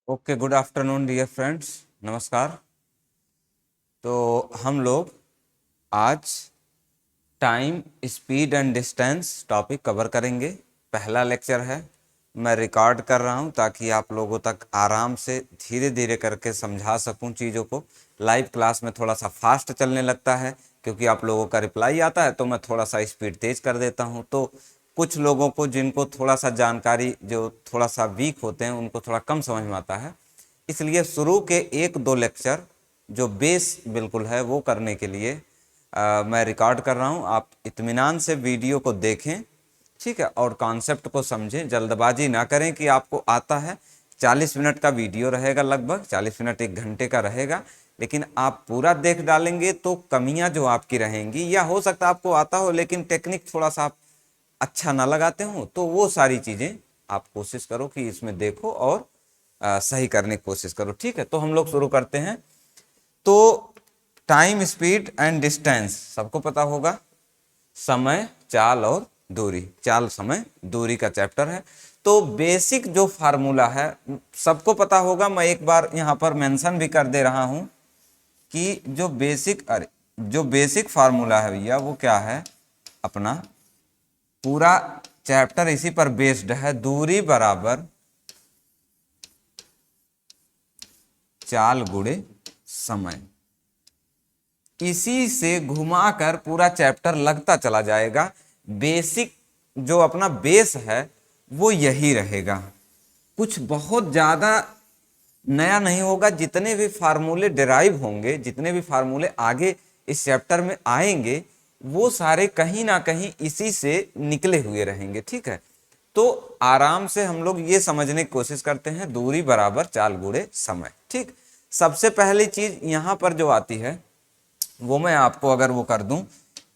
Okay, good afternoon dear friends, नमस्कार। तो हम लोग आज time, speed and distance topic cover करेंगे। पहला लेक्चर है, मैं रिकॉर्ड कर रहा हूं ताकि आप लोगों तक आराम से धीरे धीरे करके समझा सकूं चीज़ों को। लाइव क्लास में थोड़ा सा फास्ट चलने लगता है क्योंकि आप लोगों का रिप्लाई आता है, तो मैं थोड़ा सा स्पीड तेज कर देता हूं। तो कुछ लोगों को जिनको थोड़ा सा जानकारी, जो थोड़ा सा वीक होते हैं, उनको थोड़ा कम समझ में आता है, इसलिए शुरू के एक दो लेक्चर जो बेस बिल्कुल है वो करने के लिए मैं रिकॉर्ड कर रहा हूँ। आप इत्मीनान से वीडियो को देखें, ठीक है, और कॉन्सेप्ट को समझें। जल्दबाजी ना करें कि आपको आता है। 40 मिनट का वीडियो रहेगा, लगभग 40 मिनट 1 घंटे का रहेगा, लेकिन आप पूरा देख डालेंगे तो कमियां जो आपकी रहेंगी, या हो सकता है आपको आता हो लेकिन टेक्निक थोड़ा सा आप अच्छा ना लगाते हो, तो वो सारी चीज़ें आप कोशिश करो कि इसमें देखो और सही करने की कोशिश करो। ठीक है, तो हम लोग शुरू करते हैं। तो टाइम, स्पीड एंड डिस्टेंस सबको पता होगा। समय, चाल और दूरी, चाल, समय, दूरी का चैप्टर है। तो बेसिक जो फार्मूला है सबको पता होगा। मैं एक बार यहाँ पर मेंशन भी कर दे रहा हूँ कि जो बेसिक फार्मूला है भैया, वो क्या है अपना। पूरा चैप्टर इसी पर बेस्ड है। दूरी बराबर चाल गुणे समय। इसी से घुमाकर पूरा चैप्टर लगता चला जाएगा। बेसिक जो अपना बेस है वो यही रहेगा, कुछ बहुत ज़्यादा नया नहीं होगा। जितने भी फार्मूले डिराइव होंगे, जितने भी फार्मूले आगे इस चैप्टर में आएंगे, वो सारे कहीं ना कहीं इसी से निकले हुए रहेंगे। ठीक है, तो आराम से हम लोग ये समझने की कोशिश करते हैं, दूरी बराबर चाल गुणे समय। ठीक, सबसे पहली चीज यहां पर जो आती है वो मैं आपको अगर वो कर दूं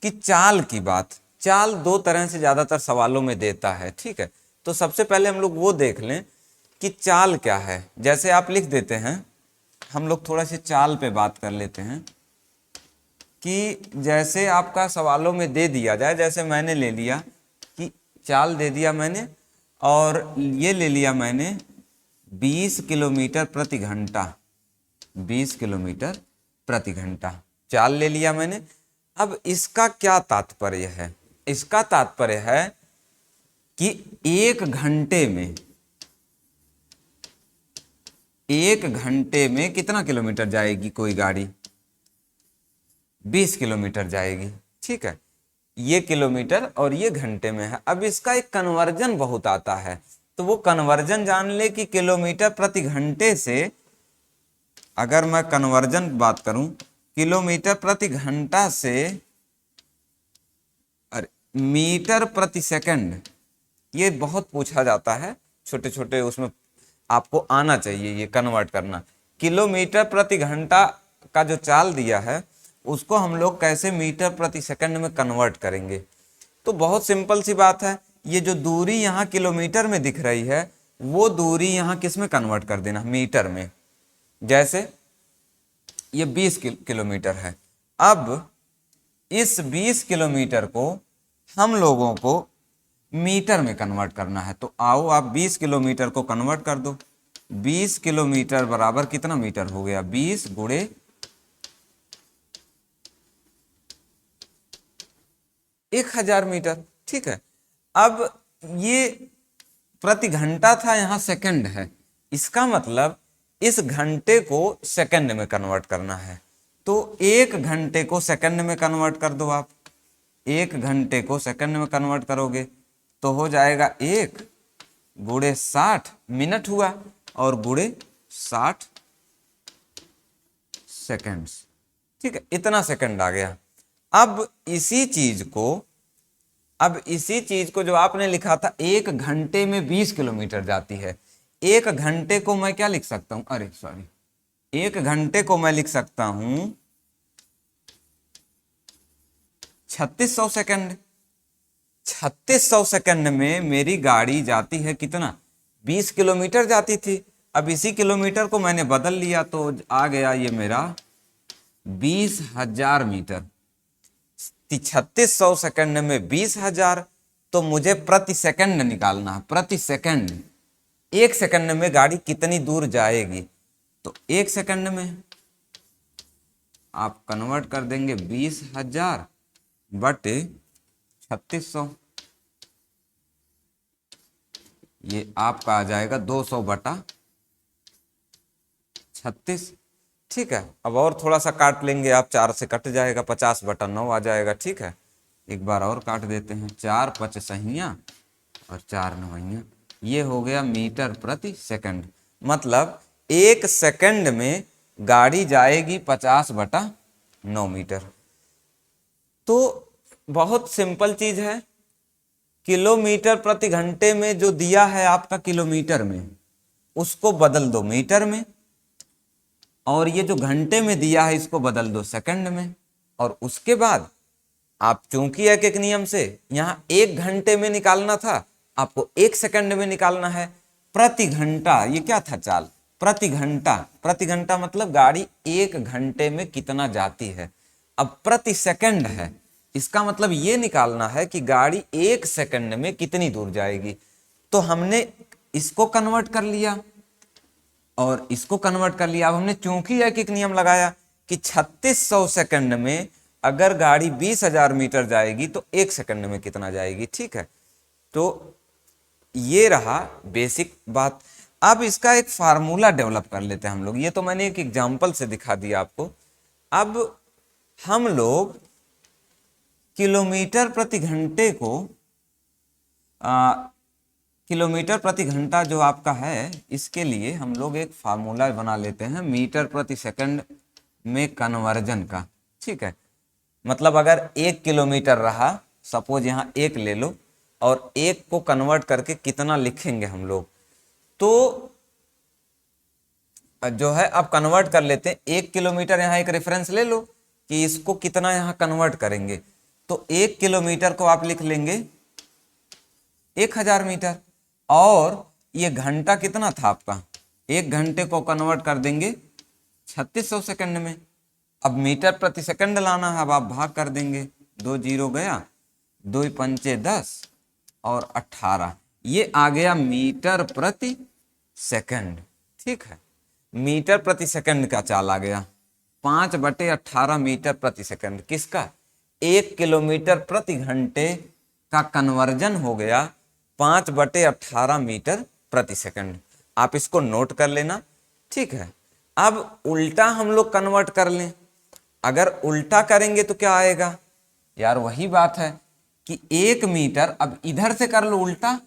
कि चाल की बात। चाल दो तरह से ज्यादातर सवालों में देता है। ठीक है, तो सबसे पहले हम लोग वो देख लें कि चाल क्या है। जैसे आप लिख देते हैं, हम लोग थोड़ा सी चाल पे बात कर लेते हैं कि जैसे आपका सवालों में दे दिया जाए, जैसे मैंने ले लिया कि चाल दे दिया मैंने, और ये ले लिया मैंने 20 किलोमीटर प्रति घंटा। 20 किलोमीटर प्रति घंटा चाल ले लिया मैंने। अब इसका क्या तात्पर्य है? इसका तात्पर्य है कि एक घंटे में कितना किलोमीटर जाएगी कोई गाड़ी? 20 किलोमीटर जाएगी। ठीक है, ये किलोमीटर और ये घंटे में है। अब इसका एक कन्वर्जन बहुत आता है, तो वो कन्वर्जन जान ले कि किलोमीटर प्रति घंटे से अगर मैं कन्वर्जन बात करूं, किलोमीटर प्रति घंटा से मीटर प्रति सेकंड, ये बहुत पूछा जाता है। छोटे छोटे उसमें आपको आना चाहिए ये कन्वर्ट करना। किलोमीटर प्रति घंटा का जो चाल दिया है उसको हम लोग कैसे मीटर प्रति सेकंड में कन्वर्ट करेंगे? तो बहुत सिंपल सी बात है। ये जो दूरी यहाँ किलोमीटर में दिख रही है, वो दूरी यहाँ किस में कन्वर्ट कर देना? मीटर में। जैसे ये 20 किलोमीटर है। अब इस 20 किलोमीटर को हम लोगों को मीटर में कन्वर्ट करना है। तो आओ आप 20 किलोमीटर को कन्वर्ट कर दो। 20 किलोमीटर बराबर कितना मीटर हो गया? 20 गुणे 1000 मीटर। ठीक है, अब ये प्रति घंटा था, यहाँ सेकंड है। इसका मतलब इस घंटे को सेकंड में कन्वर्ट करना है। तो 1 घंटे को सेकंड में कन्वर्ट कर दो आप। 1 घंटे को सेकंड में कन्वर्ट करोगे तो हो जाएगा 1 गुणे 60 मिनट हुआ, और गुणे 60 सेकंड्स। ठीक है, इतना सेकंड आ गया। अब इसी चीज को जो आपने लिखा था 1 घंटे में 20 किलोमीटर जाती है। 1 घंटे को मैं क्या लिख सकता हूं? अरे सॉरी, 1 घंटे को मैं लिख सकता हूं 3600 सेकंड। 3600 सेकंड में मेरी गाड़ी जाती है कितना? 20 किलोमीटर जाती थी। अब इसी किलोमीटर को मैंने बदल लिया तो आ गया ये मेरा 20,000 मीटर। 3600 सेकंड में 20,000, तो मुझे प्रति सेकंड निकालना है। प्रति सेकंड एक सेकंड में गाड़ी कितनी दूर जाएगी, तो एक सेकंड में आप कन्वर्ट कर देंगे 20,000 बटे 3600, ये आपका आ जाएगा 200 बटा 36। ठीक है, अब और थोड़ा सा काट लेंगे आप, 4 से कट जाएगा, 50 बटा 9 आ जाएगा। ठीक है, एक बार और काट देते हैं, 4 5 सहियाँ और 4 नवैयाँ, ये हो गया मीटर प्रति सेकंड। मतलब एक सेकंड में गाड़ी जाएगी 50 बटा 9 मीटर। तो बहुत सिंपल चीज है, किलोमीटर प्रति घंटे में जो दिया है आपका किलोमीटर में, उसको बदल दो मीटर में, और ये जो घंटे में दिया है इसको बदल दो सेकंड में, और उसके बाद आप चूंकि एक एक नियम से यहां एक घंटे में निकालना था, आपको एक सेकंड में निकालना है। प्रति घंटा, ये क्या था चाल, प्रति घंटा, प्रति घंटा मतलब गाड़ी एक घंटे में कितना जाती है। अब प्रति सेकंड है, इसका मतलब ये निकालना है कि गाड़ी एक सेकंड में कितनी दूर जाएगी। तो हमने इसको कन्वर्ट कर लिया और इसको कन्वर्ट कर लिया। अब हमने चूंकि एक एक नियम लगाया कि 3600 सेकंड में अगर गाड़ी 20,000 मीटर जाएगी तो एक सेकंड में कितना जाएगी। ठीक है, तो ये रहा बेसिक बात। अब इसका एक फार्मूला डेवलप कर लेते हैं हम लोग। ये तो मैंने एक एग्जांपल से दिखा दिया आपको। अब हम लोग किलोमीटर प्रति घंटे को किलोमीटर प्रति घंटा जो आपका है, इसके लिए हम लोग एक फार्मूला बना लेते हैं मीटर प्रति सेकंड में कन्वर्जन का। ठीक है, मतलब अगर 1 किलोमीटर रहा, सपोज यहाँ 1 ले लो, और 1 को कन्वर्ट करके कितना लिखेंगे हम लोग, तो जो है अब कन्वर्ट कर लेते हैं। 1 किलोमीटर, यहाँ एक रेफरेंस ले लो कि इसको कितना यहाँ कन्वर्ट करेंगे, तो 1 किलोमीटर को आप लिख लेंगे 1000 मीटर, और ये घंटा कितना था आपका, 1 घंटे को कन्वर्ट कर देंगे 3600 सेकंड में। अब मीटर प्रति सेकंड लाना है, अब आप भाग कर देंगे, 2 जीरो गया, 2 पंचे 10 और 18, ये आ गया मीटर प्रति सेकंड। ठीक है, मीटर प्रति सेकंड का चाल आ गया 5/18 मीटर प्रति सेकंड। किसका, 1 किलोमीटर प्रति घंटे का कन्वर्जन हो गया 5/18 मीटर प्रति सेकंड। आप इसको नोट कर लेना। ठीक है, अब उल्टा हम लोग कन्वर्ट कर लें। अगर उल्टा करेंगे तो क्या आएगा यार, वही बात है कि 1 मीटर, अब इधर से कर लो उल्टा,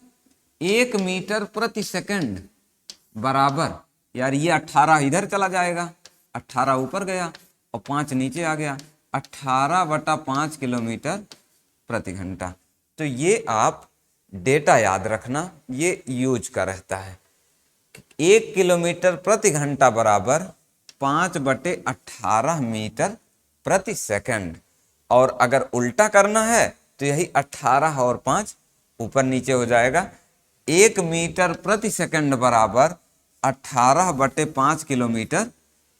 1 मीटर प्रति सेकंड बराबर, यार ये 18 इधर चला जाएगा, 18 ऊपर गया और 5 नीचे आ गया, 18/5 किलोमीटर प्रति घंटा। तो ये आप डेटा याद रखना, ये यूज का रहता है। 1 किलोमीटर प्रति घंटा बराबर 5/18 मीटर प्रति सेकंड। और अगर उल्टा करना है तो यही 18 और 5 ऊपर नीचे हो जाएगा। 1 मीटर प्रति सेकंड बराबर 18/5 किलोमीटर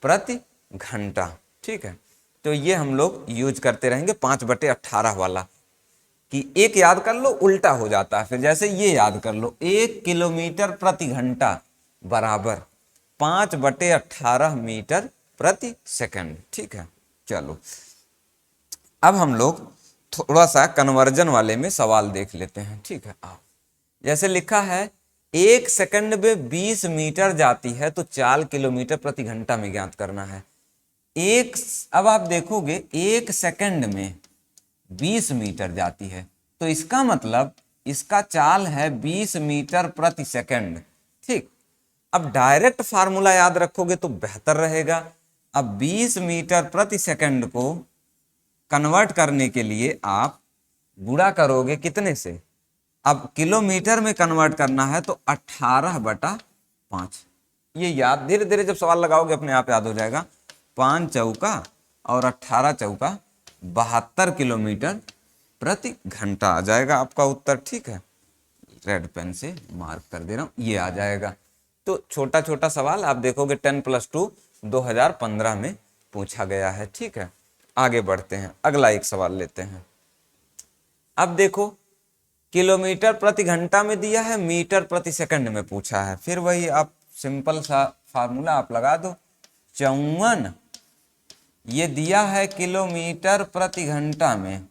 प्रति घंटा। ठीक है, तो ये हम लोग यूज करते रहेंगे 5/18 वाला, कि एक याद कर लो उल्टा हो जाता है, फिर जैसे ये याद कर लो 1 किलोमीटर प्रति घंटा बराबर 5/18 मीटर प्रति सेकंड। ठीक है, चलो अब हम लोग थोड़ा सा कन्वर्जन वाले में सवाल देख लेते हैं। ठीक है, आप जैसे लिखा है 1 सेकंड में 20 मीटर जाती है तो 4 किलोमीटर प्रति घंटा में ज्ञात करना है। अब आप देखोगे 1 सेकंड में 20 मीटर जाती है, तो इसका मतलब इसका चाल है 20 मीटर प्रति सेकंड। ठीक, अब डायरेक्ट फार्मूला याद रखोगे तो बेहतर रहेगा। अब 20 मीटर प्रति सेकंड को कन्वर्ट करने के लिए आप गुणा करोगे कितने से, अब किलोमीटर में कन्वर्ट करना है तो 18/5। ये याद धीरे धीरे जब सवाल लगाओगे अपने आप याद हो जाएगा। 5 चौका और 18 चौका 72 किलोमीटर प्रति घंटा आ जाएगा आपका उत्तर। ठीक है, रेड पेन से मार्क कर दे रहा हूं, ये आ जाएगा। तो छोटा छोटा सवाल आप देखोगे 10+2 2015 में पूछा गया है। ठीक है, आगे बढ़ते हैं, अगला एक सवाल लेते हैं। अब देखो किलोमीटर प्रति घंटा में दिया है, मीटर प्रति सेकंड में पूछा है। फिर वही आप सिंपल सा फार्मूला आप लगा दो, 54 ये दिया है किलोमीटर प्रति घंटा में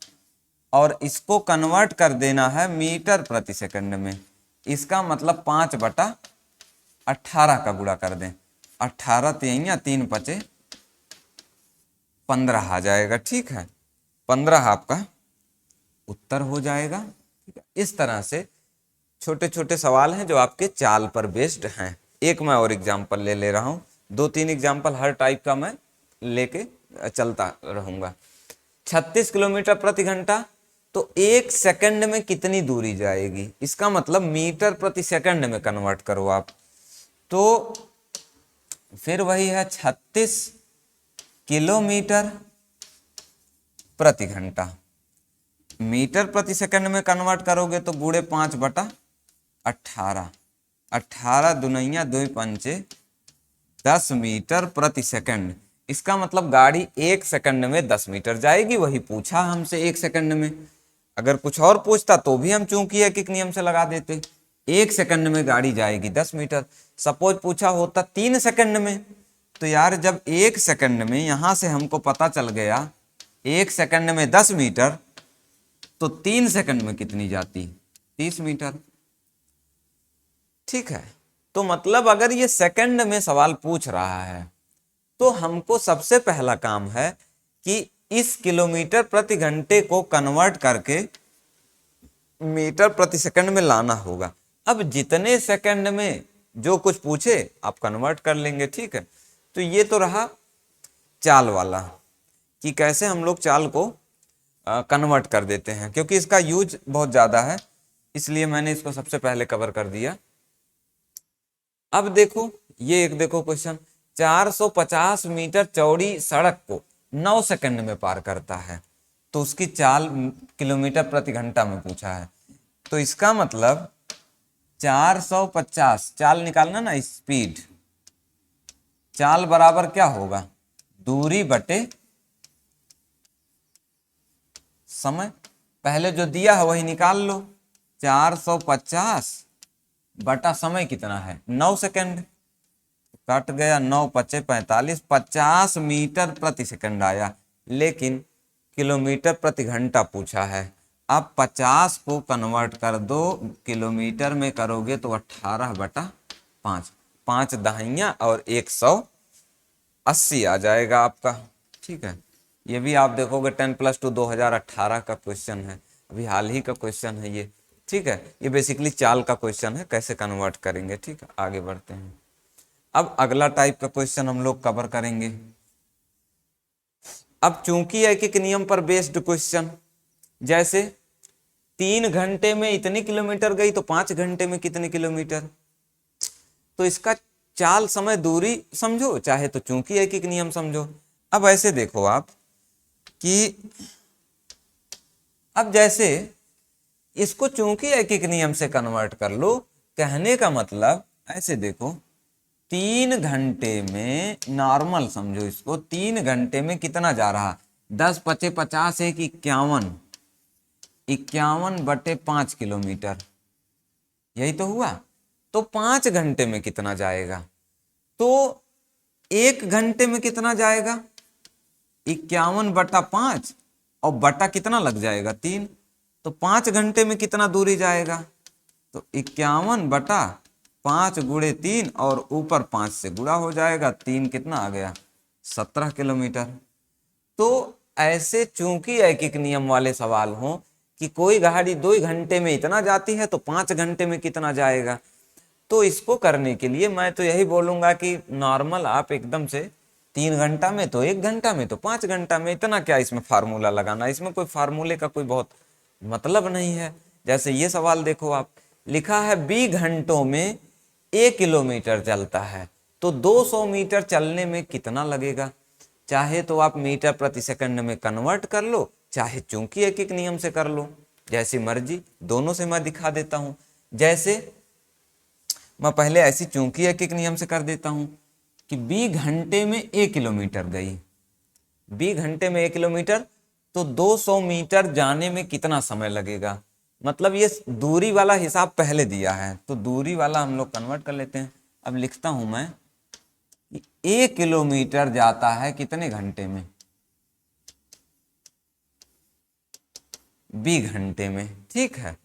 और इसको कन्वर्ट कर देना है मीटर प्रति सेकंड में। इसका मतलब 5/18 का गुणा कर दें, 18 तिहैया 3 पचे 15 आ जाएगा। ठीक है, 15 आपका उत्तर हो जाएगा। ठीक है, इस तरह से छोटे छोटे सवाल हैं जो आपके चाल पर बेस्ड हैं। एक मैं और एग्जाम्पल ले रहा हूँ, 2-3 एग्जाम्पल हर टाइप का मैं लेके चलता रहूँगा। 36 किलोमीटर प्रति घंटा, तो 1 सेकंड में कितनी दूरी जाएगी, इसका मतलब मीटर प्रति सेकंड में कन्वर्ट करो आप, तो फिर वही है 36 किलोमीटर प्रति घंटा। मीटर प्रति सेकंड में कन्वर्ट करोगे तो गुणे 5/18, 18 दुनैया 2 पंचे 10 मीटर प्रति सेकंड। इसका मतलब गाड़ी 1 सेकंड में 10 मीटर जाएगी, वही पूछा हमसे 1 सेकंड में। अगर कुछ और पूछता तो भी हम चूंकि एक नियम से लगा देते, 1 सेकंड में गाड़ी जाएगी 10 मीटर। सपोज पूछा होता 3 सेकंड में, तो यार जब 1 सेकंड में यहां से हमको पता चल गया 1 सेकंड में 10 मीटर, तो 3 सेकंड में कितनी जाती, 30 मीटर। ठीक है, तो मतलब अगर ये सेकंड में सवाल पूछ रहा है तो हमको सबसे पहला काम है कि इस किलोमीटर प्रति घंटे को कन्वर्ट करके मीटर प्रति सेकंड में लाना होगा। अब जितने सेकंड में जो कुछ पूछे आप कन्वर्ट कर लेंगे। ठीक है, तो ये तो रहा चाल वाला कि कैसे हम लोग चाल को कन्वर्ट कर देते हैं, क्योंकि इसका यूज बहुत ज़्यादा है इसलिए मैंने इसको सबसे पहले कवर कर दिया। अब देखो ये एक देखो क्वेश्चन, 450 मीटर चौड़ी सड़क को 9 सेकंड में पार करता है, तो उसकी चाल किलोमीटर प्रति घंटा में पूछा है। तो इसका मतलब 450 चाल निकालना ना, स्पीड, चाल बराबर क्या होगा, दूरी बटे समय। पहले जो दिया है वही निकाल लो, 450 बटा समय कितना है 9 सेकंड, कट गया 9 पचे 45, 50 मीटर प्रति सेकंड आया, लेकिन किलोमीटर प्रति घंटा पूछा है। अब 50 को कन्वर्ट कर दो किलोमीटर में, करोगे तो 18/5, 5 दहाइयाँ और 180 आ जाएगा आपका। ठीक है, ये भी आप देखोगे 10+2 2018 का क्वेश्चन है, अभी हाल ही का क्वेश्चन है ये। ठीक है, ये बेसिकली चाल का क्वेश्चन है, कैसे कन्वर्ट करेंगे। ठीक है, आगे बढ़ते हैं। अब अगला टाइप का क्वेश्चन हम लोग कवर करेंगे। अब चूंकि एक नियम पर बेस्ड क्वेश्चन, जैसे 3 घंटे में इतने किलोमीटर गई तो 5 घंटे में कितने किलोमीटर, तो इसका चाल समय दूरी समझो, चाहे तो चूंकि एक नियम समझो। अब ऐसे देखो आप कि अब जैसे इसको चूंकि एक नियम से कन्वर्ट कर लो, कहने का मतलब ऐसे देखो 3 घंटे में नॉर्मल समझो इसको, 3 घंटे में कितना जा रहा, 10 पचे 50 1 51, 51/5 किलोमीटर, यही तो हुआ। तो 5 घंटे में कितना जाएगा, तो 1 घंटे में कितना जाएगा 51/5, और बटा कितना लग जाएगा 3, तो 5 घंटे में कितना दूरी जाएगा, तो 51/5 गुणे 3 और ऊपर 5 से गुणा हो जाएगा, 3 कितना आ गया 17 किलोमीटर। तो ऐसे चूंकि एक नियम वाले सवाल हों कि कोई गाड़ी 2 घंटे में इतना जाती है तो 5 घंटे में कितना जाएगा, तो इसको करने के लिए मैं तो यही बोलूंगा कि नॉर्मल आप एकदम से 3 घंटा में तो 1 घंटा में तो 5 घंटा में, इतना क्या इसमें फार्मूला लगाना, इसमें कोई फार्मूले का कोई बहुत मतलब नहीं है। जैसे ये सवाल देखो आप, लिखा है 20 घंटों में 1 किलोमीटर चलता है, तो 200 मीटर चलने में कितना लगेगा। चाहे तो आप मीटर प्रति सेकंड में कन्वर्ट कर लो, चाहे चूंकि एक नियम से कर लो, जैसी मर्जी, दोनों से मैं दिखा देता हूं। जैसे मैं पहले ऐसी चूंकि एक नियम से कर देता हूं कि 20 घंटे में 1 किलोमीटर गई, 20 घंटे में 1 किलोमीटर, तो 200 मीटर जाने में कितना समय लगेगा, मतलब ये दूरी वाला हिसाब पहले दिया है, तो दूरी वाला हम लोग कन्वर्ट कर लेते हैं। अब लिखता हूं मैं कि 1 किलोमीटर जाता है कितने घंटे में, b घंटे में। ठीक है,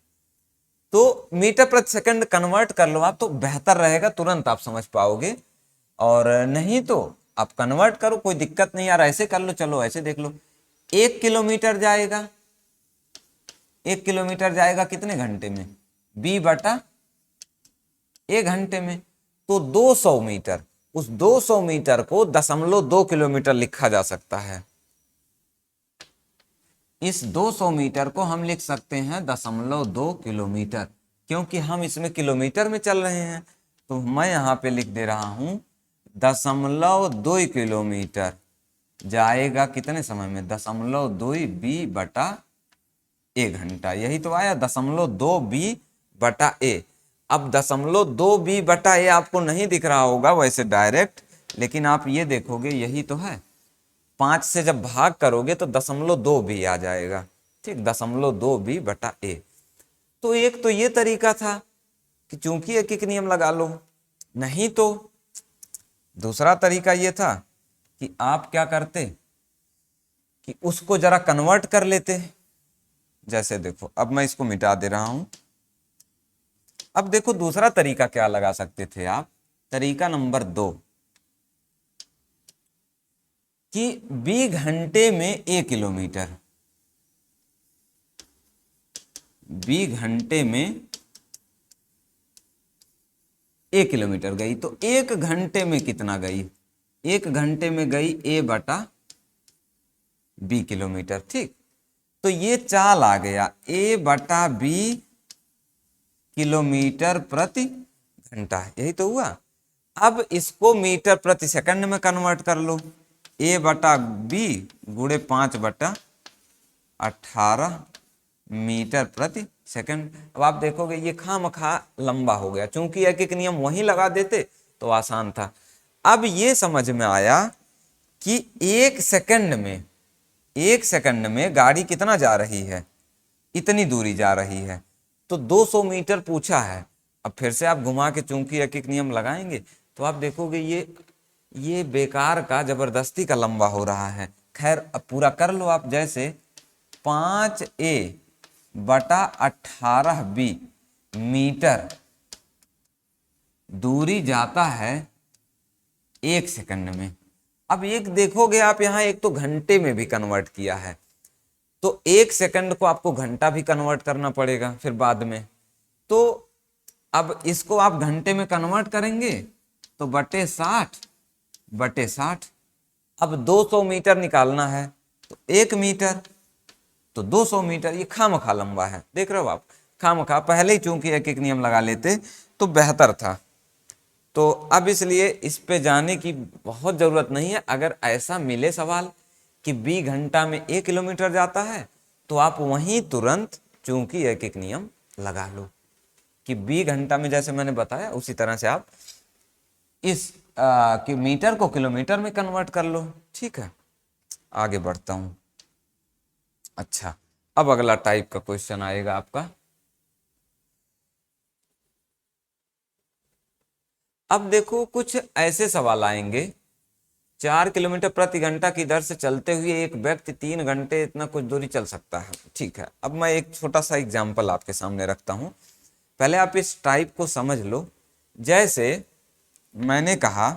तो मीटर प्रति सेकंड कन्वर्ट कर लो आप तो बेहतर रहेगा, तुरंत आप समझ पाओगे। और नहीं तो आप कन्वर्ट करो, कोई दिक्कत नहीं यार, ऐसे कर लो। चलो ऐसे देख लो, 1 किलोमीटर जाएगा, 1 किलोमीटर जाएगा कितने घंटे में, b बटा a घंटे में। तो 200 मीटर, उस 200 मीटर को 0.2 किलोमीटर लिखा जा सकता है। इस 200 मीटर को हम लिख सकते हैं 0.2 किलोमीटर, क्योंकि हम इसमें किलोमीटर में चल रहे हैं। तो मैं यहाँ पे लिख दे रहा हूं 0.2 किलोमीटर जाएगा कितने समय में, 0.2 b बटा a घंटा। यही तो आया 0.2 b बटा a। अब 0.2 b बटा a आपको नहीं दिख रहा होगा वैसे डायरेक्ट, लेकिन आप ये देखोगे यही तो है। 5 से जब भाग करोगे तो 0.2 भी आ जाएगा। ठीक, 0.2 b बटा a। तो एक तो ये तरीका था कि चूंकि एक एक नियम लगा लो, नहीं तो दूसरा तरीका ये था कि आप क्या करते कि उसको जरा कन्वर्ट कर लेते। जैसे देखो, अब मैं इसको मिटा दे रहा हूं। अब देखो दूसरा तरीका क्या लगा सकते थे आप, तरीका नंबर 2, कि b घंटे में a किलोमीटर, b घंटे में a किलोमीटर गई, तो 1 घंटे में कितना गई, 1 घंटे में गई a बटा b किलोमीटर। ठीक, तो ये चाल आ गया a बटा b किलोमीटर प्रति घंटा, यही तो हुआ। अब इसको मीटर प्रति सेकंड में कन्वर्ट कर लो, a बटा b गुणे 5 बटा 18 मीटर प्रति सेकंड। अब आप देखोगे ये खामखा लंबा हो गया, चूंकि एक एक नियम वहीं लगा देते तो आसान था। अब ये समझ में आया कि 1 सेकंड में गाड़ी कितना जा रही है, इतनी दूरी जा रही है, तो 200 मीटर पूछा है। अब फिर से आप घुमा के चूंकि एक एक नियम लगाएंगे तो आप देखोगे ये बेकार का जबरदस्ती का लंबा हो रहा है। खैर अब पूरा कर लो आप, जैसे 5a बटा 18b मीटर दूरी जाता है 1 सेकंड में। अब एक देखोगे आप यहाँ, एक तो घंटे में भी कन्वर्ट किया है, तो 1 सेकंड को आपको घंटा भी कन्वर्ट करना पड़ेगा फिर बाद में। तो अब इसको आप घंटे में कन्वर्ट करेंगे तो बटे 60। अब 200 मीटर निकालना है तो 1 मीटर, तो 200 मीटर। ये खामखा लंबा है, देख रहे हो आप, खामखा। पहले ही चूंकि एक एक नियम लगा लेते तो बेहतर था। तो अब इसलिए इस पे जाने की बहुत जरूरत नहीं है। अगर ऐसा मिले सवाल कि b घंटा में 1 किलोमीटर जाता है तो आप वहीं तुरंत चूंकि एक एक नियम लगा लो कि b घंटा में, जैसे मैंने बताया उसी तरह से आप इस कि मीटर को किलोमीटर में कन्वर्ट कर लो। ठीक है, आगे बढ़ता हूं। अच्छा, अब अगला टाइप का क्वेश्चन आएगा आपका। अब देखो कुछ ऐसे सवाल आएंगे, 4 किलोमीटर प्रति घंटा की दर से चलते हुए एक व्यक्ति 3 घंटे इतना कुछ दूरी चल सकता है। ठीक है, अब मैं एक छोटा सा एग्जाम्पल आपके सामने रखता हूं, पहले आप इस टाइप को समझ लो। जैसे मैंने कहा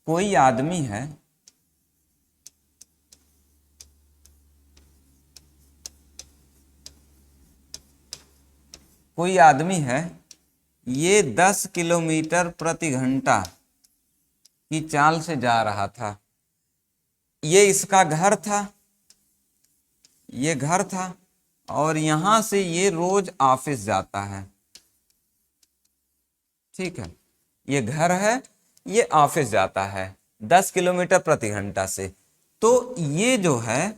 कोई आदमी है, ये 10 किलोमीटर प्रति घंटा की चाल से जा रहा था। ये इसका घर था, और यहां से ये रोज ऑफिस जाता है। ठीक है, ये घर है, ये ऑफिस जाता है 10 किलोमीटर प्रति घंटा से। तो ये जो है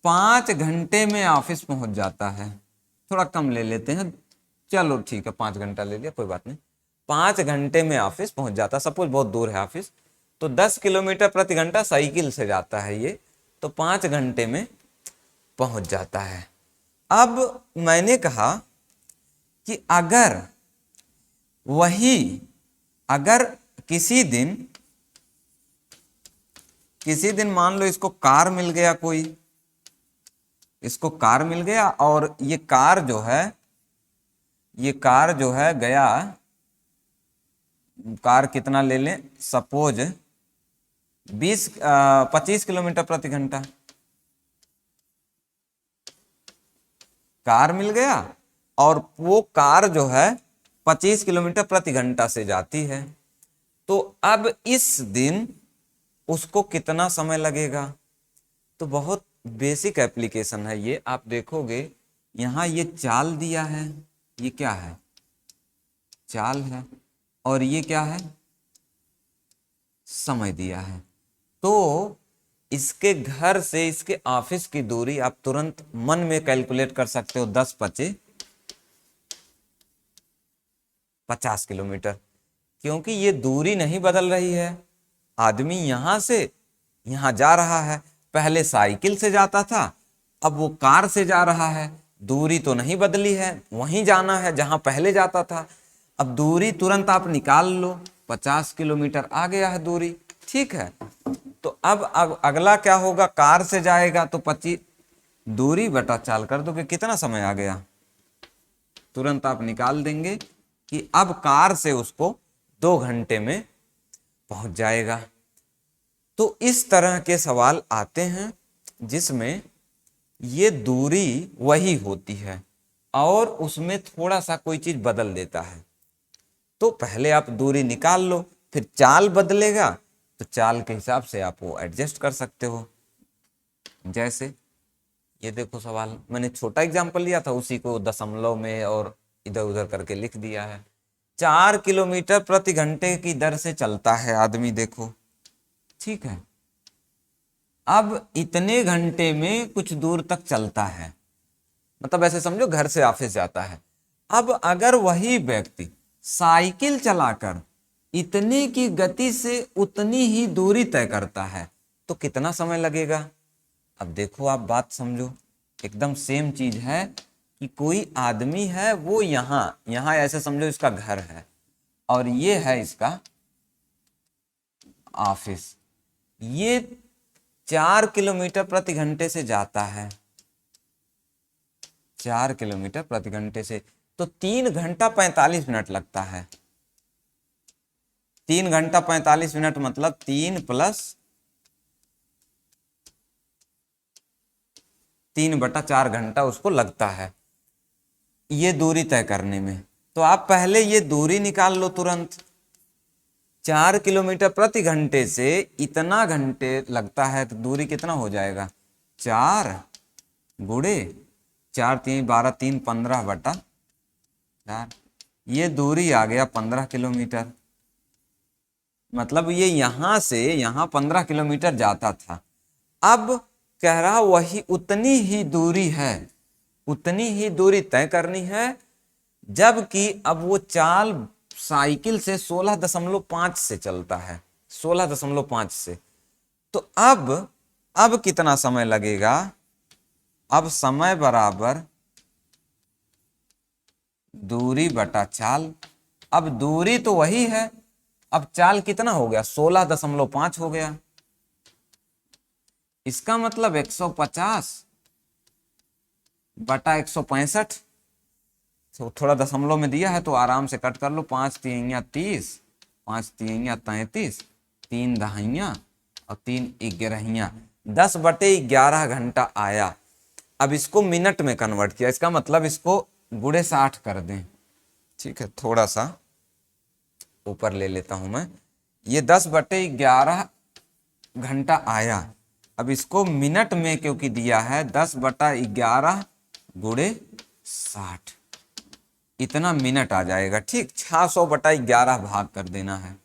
5 घंटे में ऑफिस पहुंच जाता है। थोड़ा कम ले लेते हैं, चलो ठीक है 5 घंटा ले लिया, कोई बात नहीं। 5 घंटे में ऑफिस पहुंच जाता, सपोज बहुत दूर है ऑफिस, तो 10 किलोमीटर प्रति घंटा साइकिल से जाता है ये, तो 5 घंटे में पहुंच जाता है। अब मैंने कहा कि अगर किसी दिन मान लो इसको कार मिल गया, इसको कार मिल गया, और ये कार जो है गया, कार कितना ले लें, सपोज 25 किलोमीटर प्रति घंटा कार मिल गया, और वो कार जो है 25 किलोमीटर प्रति घंटा से जाती है। तो अब इस दिन उसको कितना समय लगेगा? तो बहुत बेसिक एप्लीकेशन है ये। आप देखोगे यहाँ ये चाल दिया है, ये क्या है, चाल है, और ये क्या है, समय दिया है। तो इसके घर से इसके ऑफिस की दूरी आप तुरंत मन में कैलकुलेट कर सकते हो, 10 पचे 50 किलोमीटर, क्योंकि ये दूरी नहीं बदल रही है। आदमी यहां से यहां जा रहा है, पहले साइकिल से जाता था, अब वो कार से जा रहा है। दूरी तो नहीं बदली है, वहीं जाना है जहां पहले जाता था। अब दूरी तुरंत आप निकाल लो, 50 किलोमीटर आ गया है दूरी, ठीक है। तो अब अगला क्या होगा, कार से जाएगा तो 25 दूरी बटा चाल कर दो कि कितना समय आ गया, तुरंत आप निकाल देंगे कि अब कार से उसको 2 घंटे में पहुंच जाएगा। तो इस तरह के सवाल आते हैं जिसमें ये दूरी वही होती है और उसमें थोड़ा सा कोई चीज बदल देता है। तो पहले आप दूरी निकाल लो, फिर चाल बदलेगा तो चाल के हिसाब से आप वो एडजस्ट कर सकते हो। जैसे ये देखो सवाल, मैंने छोटा एग्जांपल लिया था, उसी को दशमलव में और इधर उधर करके लिख दिया है। 4 किलोमीटर प्रति घंटे की दर से चलता है आदमी, देखो, ठीक है। अब इतने घंटे में कुछ दूर तक चलता है, मतलब ऐसे समझो घर से ऑफिस जाता है। अब अगर वही व्यक्ति साइकिल चलाकर इतने की गति से उतनी ही दूरी तय करता है तो कितना समय लगेगा? अब देखो, आप बात समझो, एकदम सेम चीज है कि कोई आदमी है, वो यहां ऐसे समझो इसका घर है और ये है इसका ऑफिस। ये 4 किलोमीटर प्रति घंटे से जाता है, 4 किलोमीटर प्रति घंटे से, तो 3 घंटा 45 मिनट लगता है। 3 घंटा 45 मिनट मतलब 3 + 3/4 घंटा उसको लगता है ये दूरी तय करने में। तो आप पहले ये दूरी निकाल लो तुरंत। 4 किलोमीटर प्रति घंटे से इतना घंटे लगता है तो दूरी कितना हो जाएगा, 4 गुणे 4 3 12 3 15/4, ये दूरी आ गया 15 किलोमीटर। मतलब ये यहां से यहां 15 किलोमीटर जाता था। अब कह रहा वही उतनी ही दूरी है, उतनी ही दूरी तय करनी है, जबकि अब वो चाल साइकिल से 16.5 से चलता है, 16.5 से। तो अब कितना समय लगेगा? अब समय बराबर दूरी बटा चाल। अब दूरी तो वही है, अब चाल कितना हो गया, 16.5 हो गया। इसका मतलब 150/165। तो थोड़ा दशमलव में दिया है तो आराम से कट कर लो, 5 तिहैया 30, 5 तिहैया 33, 3 दहाइयाँ और 3 ग्यारहियाँ, 10/11 घंटा आया। अब इसको मिनट में कन्वर्ट किया, इसका मतलब इसको गुणे 60 कर दें, ठीक है। थोड़ा सा ऊपर ले लेता हूं मैं, ये 10/11 घंटा आया। अब इसको मिनट में क्योंकि दिया है, 10/11 गुणे 60, इतना मिनट आ जाएगा, ठीक। 600/11 भाग कर देना है,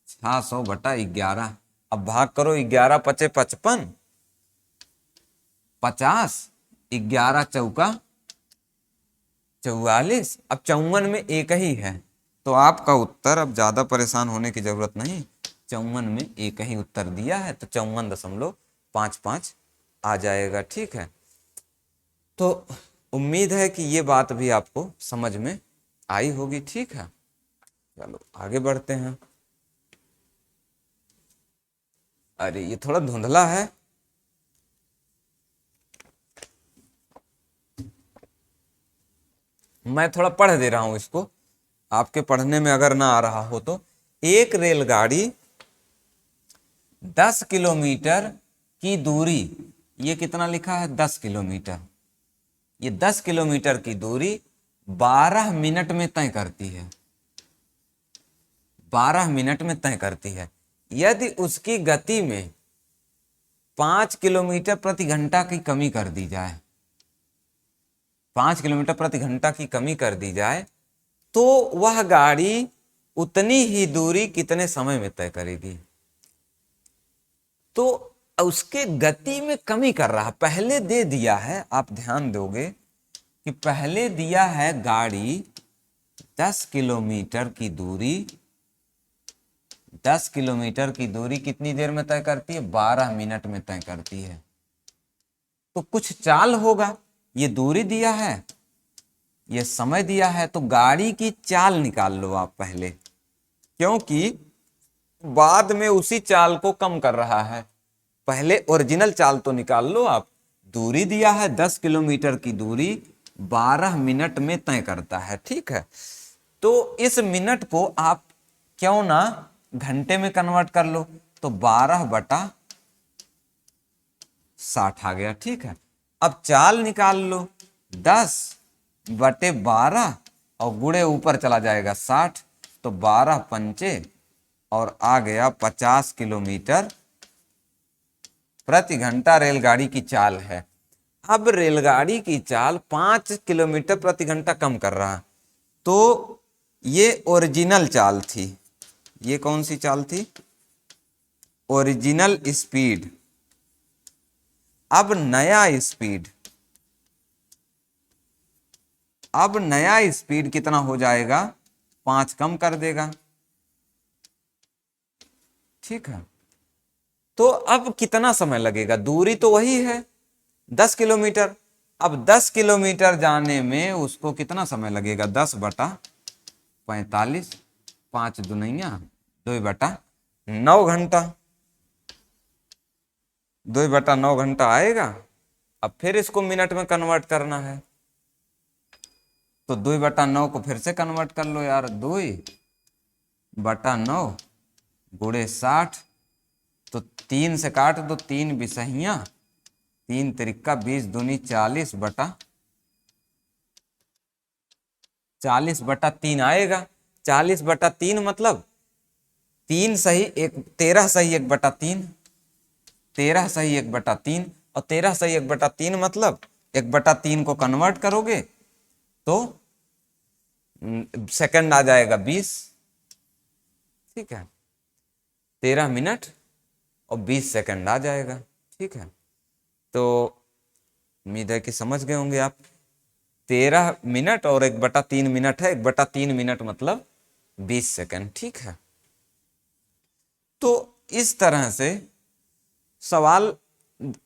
600/11। अब भाग करो, 11 × 5 = 55, 50, 11 × 4 = 44। अब 54 में एक ही है, तो आपका उत्तर, अब ज्यादा परेशान होने की जरूरत नहीं, 54 में एक ही उत्तर दिया है तो 54.55 आ जाएगा, ठीक है। तो उम्मीद है कि ये बात भी आपको समझ में आई होगी। ठीक है, चलो आगे बढ़ते हैं। अरे ये थोड़ा धुंधला है। मैं थोड़ा पढ़ दे रहा हूं इसको, आपके पढ़ने में अगर ना आ रहा हो तो। एक रेलगाड़ी 10 किलोमीटर की दूरी, ये कितना लिखा है 10 किलोमीटर, ये 10 किलोमीटर की दूरी 12 मिनट में तय करती है, 12 मिनट में तय करती है। यदि उसकी गति में 5 किलोमीटर प्रति घंटा की कमी कर दी जाए, 5 किलोमीटर प्रति घंटा की कमी कर दी जाए, तो वह गाड़ी उतनी ही दूरी कितने समय में तय करेगी। तो उसके गति में कमी कर रहा, पहले दे दिया है, आप ध्यान दोगे कि पहले दिया है गाड़ी 10 किलोमीटर की दूरी, 10 किलोमीटर की दूरी कितनी देर में तय करती है, 12 मिनट में तय करती है। तो कुछ चाल होगा, ये दूरी दिया है, ये समय दिया है, तो गाड़ी की चाल निकाल लो आप पहले, क्योंकि बाद में उसी चाल को कम कर रहा है। पहले ओरिजिनल चाल तो निकाल लो आप। दूरी दिया है 10 किलोमीटर की दूरी 12 मिनट में तय करता है। ठीक है, तो इस मिनट को आप क्यों ना घंटे में कन्वर्ट कर लो, तो 12/60 आ गया। ठीक है, अब चाल निकाल लो, 10/12 और गुणे ऊपर चला जाएगा 60, तो 12 पंचे और आ गया 50 किलोमीटर प्रति घंटा रेलगाड़ी की चाल है। अब रेलगाड़ी की चाल 5 किलोमीटर प्रति घंटा कम कर रहा, तो ये ओरिजिनल चाल थी। ये कौन सी चाल थी, ओरिजिनल स्पीड। अब नया स्पीड, अब नया स्पीड कितना हो जाएगा, 5 कम कर देगा। ठीक है, तो अब कितना समय लगेगा, दूरी तो वही है 10 किलोमीटर। अब 10 किलोमीटर जाने में उसको कितना समय लगेगा, 10/45, 5 दुनिया 2/9 घंटा, 2/9 घंटा आएगा। अब फिर इसको मिनट में कन्वर्ट करना है, तो 2/9 को फिर से कन्वर्ट कर लो यार, 2/9 गुणे 60, तो 3 से काट दो, 3 बिसहियां, 3 त्रिका 20 दूनी 40/3 आएगा। 40/3 मतलब 3 सही 1, 13 सही 1/3, 13 सही 1/3, और 13 सही 1/3 मतलब 1/3 को कन्वर्ट करोगे तो सेकंड आ जाएगा 20। ठीक है, 13 मिनट और 20 सेकंड आ जाएगा। ठीक है, तो उम्मीद है कि समझ गए होंगे आप। 13 मिनट और 1/3 मिनट है, 1/3 मिनट मतलब 20 सेकंड। ठीक है, तो इस तरह से सवाल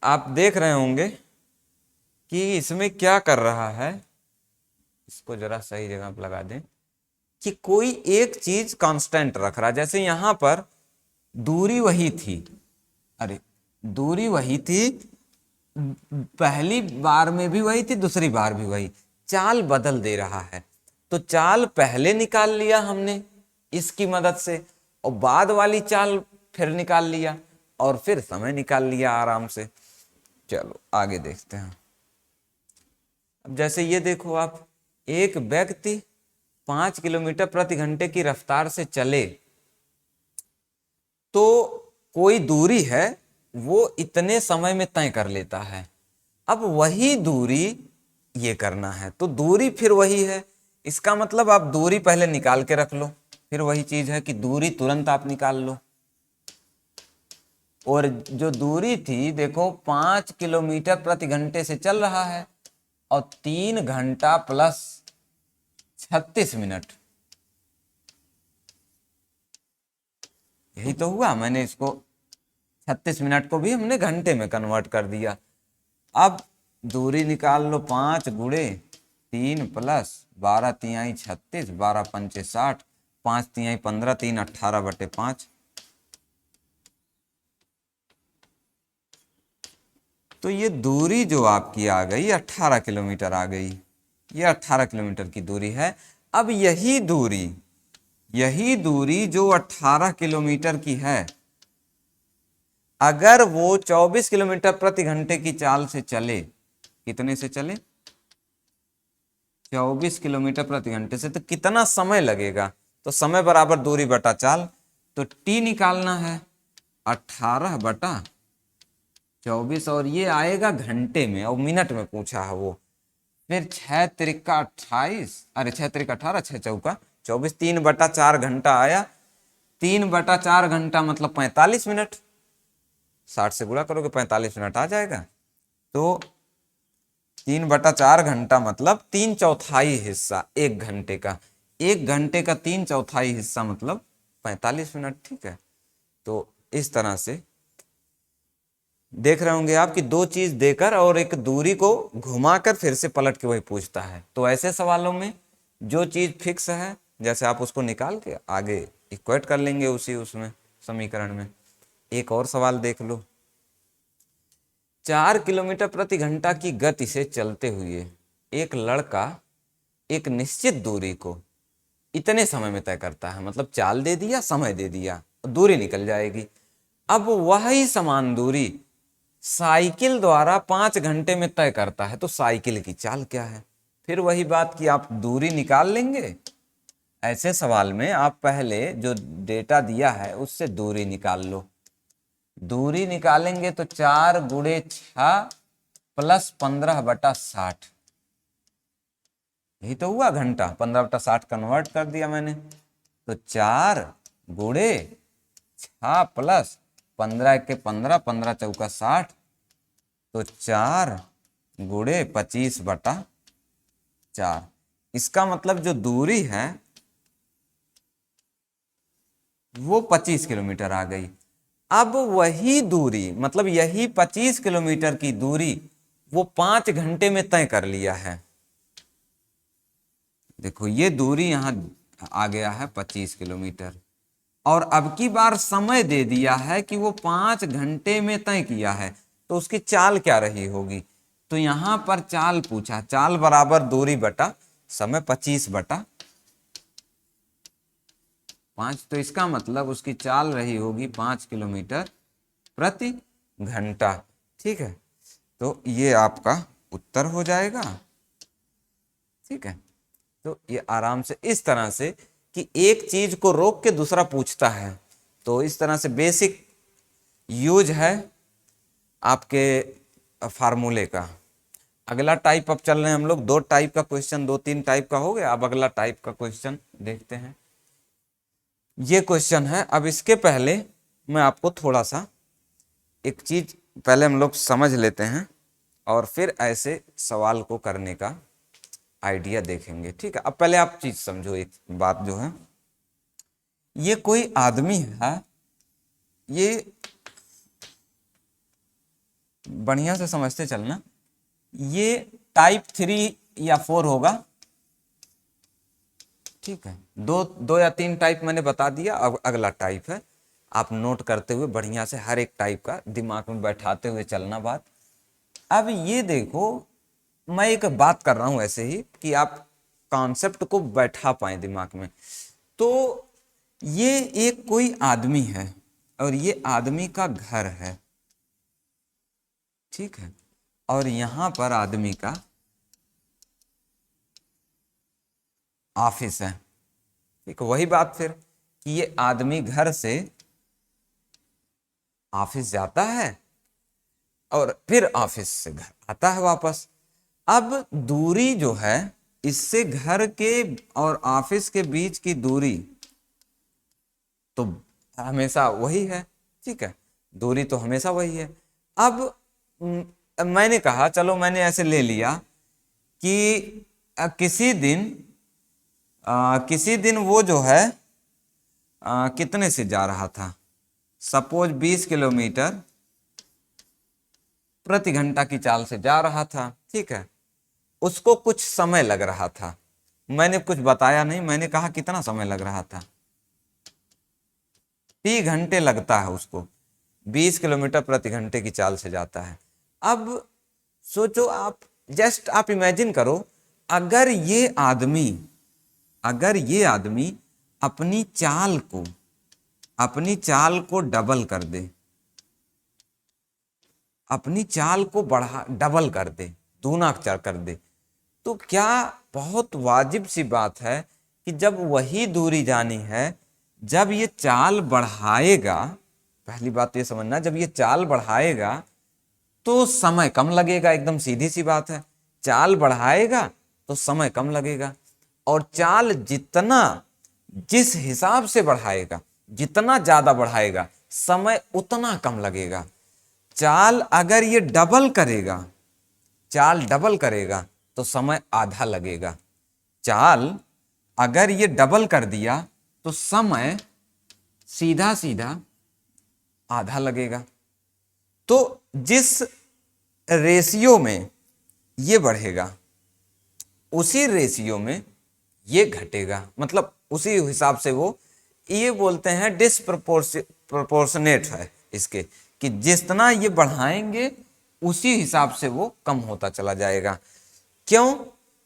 आप देख रहे होंगे कि इसमें क्या कर रहा है। इसको जरा सही जगह पर लगा दें कि कोई एक चीज कांस्टेंट रख रहा है। जैसे यहां पर दूरी वही थी, अरे दूरी वही थी, पहली बार में भी वही थी, दूसरी बार भी वही, चाल बदल दे रहा है। तो चाल पहले निकाल लिया हमने इसकी मदद से, और बाद वाली चाल फिर निकाल लिया, और फिर समय निकाल लिया आराम से। चलो आगे देखते हैं। अब जैसे ये देखो आप, एक व्यक्ति 5 किलोमीटर प्रति घंटे की रफ्तार से चले, तो कोई दूरी है वो इतने समय में तय कर लेता है। अब वही दूरी ये करना है, तो दूरी फिर वही है। इसका मतलब आप दूरी पहले निकाल के रख लो, फिर वही चीज है कि दूरी तुरंत आप निकाल लो। और जो दूरी थी देखो 5 किलोमीटर प्रति घंटे से चल रहा है, और 3 घंटा प्लस 36 मिनट, यही तो हुआ। मैंने इसको 36 मिनट को भी हमने घंटे में कन्वर्ट कर दिया। अब दूरी निकाल लो, 5 गुणे 3 प्लस 12 तिहाई 36, 12 पंचे 60, 5 तिहाई 15, 3 18/5। तो ये दूरी जो आपकी आ गई 18 किलोमीटर आ गई। ये 18 किलोमीटर की दूरी है। अब यही दूरी जो 18 किलोमीटर की है, अगर वो 24 किलोमीटर प्रति घंटे की चाल से चले, कितने से चले? 24 किलोमीटर प्रति घंटे से, तो कितना समय लगेगा? तो समय बराबर दूरी बटा चाल, तो टी निकालना है 18/24, और ये आएगा घंटे में, और मिनट में पूछा है वो। फिर 6 त्रिका 28, अरे 6 त्रिका 18, 6 चौका 24, 3/4 घंटा आया। 3/4 घंटा मतलब 45 मिनट। 60 से गुणा करोगे 45 मिनट आ जाएगा। तो 3/4 घंटा मतलब 3/4 हिस्सा एक घंटे का। एक घंटे का 3/4 हिस्सा मतलब 45 मिनट। ठीक है, तो इस तरह से देख रहे होंगे आप कि दो चीज देकर और एक दूरी को घुमाकर फिर से पलट के वही पूछता है। तो ऐसे सवालों में जो चीज फिक्स है, जैसे आप उसको निकाल के आगे इक्वेट कर लेंगे उसमें समीकरण में। एक और सवाल देख लो। 4 किलोमीटर प्रति घंटा की गति से चलते हुए एक लड़का एक निश्चित दूरी को इतने समय में तय करता है, मतलब चाल दे दिया, समय दे दिया, दूरी निकल जाएगी। अब वही समान दूरी साइकिल द्वारा 5 घंटे में तय करता है, तो साइकिल की चाल क्या है? फिर वही बात कि आप दूरी निकाल लेंगे। ऐसे सवाल में आप पहले जो डेटा दिया है उससे दूरी निकाल लो। दूरी निकालेंगे तो 4 गुणे 6 प्लस 15/60, यही तो हुआ घंटा। 15/60 कन्वर्ट कर दिया मैंने, तो 4 गुणे 6 प्लस 15 के 15, 15 चौका 60, तो 4 गुणे 25/4। इसका मतलब जो दूरी है वो 25 किलोमीटर आ गई। अब वही दूरी, मतलब यही 25 किलोमीटर की दूरी वो 5 घंटे में तय कर लिया है। देखो ये दूरी यहां आ गया है 25 किलोमीटर, और अब की बार समय दे दिया है कि वो 5 घंटे में तय किया है, तो उसकी चाल क्या रही होगी? तो यहां पर चाल पूछा, चाल बराबर दूरी बटा समय 25/5, तो इसका मतलब उसकी चाल रही होगी 5 किलोमीटर प्रति घंटा। ठीक है, तो ये आपका उत्तर हो जाएगा। ठीक है, तो ये आराम से इस तरह से कि एक चीज को रोक के दूसरा पूछता है, तो इस तरह से बेसिक यूज है आपके फार्मूले का। अगला टाइप अब चल रहे हैं हम लोग, 2 टाइप का क्वेश्चन, 2-3 टाइप का हो गया। अब अगला टाइप का क्वेश्चन देखते हैं। ये क्वेश्चन है, अब इसके पहले मैं आपको थोड़ा सा एक चीज पहले हम लोग समझ लेते हैं, और फिर ऐसे सवाल को करने का आइडिया देखेंगे। ठीक है, अब पहले आप चीज समझो। एक बात जो है, ये कोई आदमी है, ये बढ़िया से समझते चलना, ये टाइप 3 या 4 होगा। ठीक है, दो या 3 टाइप मैंने बता दिया। अब अगला टाइप है, आप नोट करते हुए बढ़िया से हर एक टाइप का दिमाग में बैठाते हुए चलना बात। अब ये देखो, मैं एक बात कर रहा हूं ऐसे ही कि आप कॉन्सेप्ट को बैठा पाए दिमाग में। तो ये एक कोई आदमी है, और ये आदमी का घर है। ठीक है, और यहां पर आदमी का ऑफिस है। ठीक, वही बात फिर कि ये आदमी घर से ऑफिस जाता है और फिर ऑफिस से घर आता है वापस। अब दूरी जो है, इससे घर के और ऑफिस के बीच की दूरी तो हमेशा वही है। ठीक है, दूरी तो हमेशा वही है। अब मैंने कहा, चलो मैंने ऐसे ले लिया कि किसी दिन वो जो है कितने से जा रहा था, सपोज 20 किलोमीटर प्रति घंटा की चाल से जा रहा था, ठीक है। उसको कुछ समय लग रहा था, मैंने कुछ बताया नहीं, मैंने कहा कितना समय लग रहा था, 30 घंटे लगता है उसको, 20 किलोमीटर प्रति घंटे की चाल से जाता है। अब सोचो आप, जस्ट आप इमेजिन करो, अगर ये आदमी अपनी चाल को डबल कर दे, अपनी चाल को डबल कर दे, दूना कर दे, तो क्या बहुत वाजिब सी बात है कि जब वही दूरी जानी है, जब ये चाल बढ़ाएगा, पहली बात तो ये समझना, जब ये चाल बढ़ाएगा तो समय कम लगेगा, एकदम सीधी सी बात है। चाल बढ़ाएगा तो समय कम लगेगा, और चाल जिस हिसाब से बढ़ाएगा, जितना ज्यादा बढ़ाएगा, समय उतना कम लगेगा। चाल अगर ये चाल डबल करेगा तो समय आधा लगेगा। चाल अगर ये डबल कर दिया तो समय सीधा सीधा आधा लगेगा। तो जिस रेशियो में ये बढ़ेगा, उसी रेशियो में ये घटेगा, मतलब उसी हिसाब से वो, ये बोलते हैं डिसप्रोपोर्शनेट है इसके, कि जितना ये बढ़ाएंगे उसी हिसाब से वो कम होता चला जाएगा। क्यों?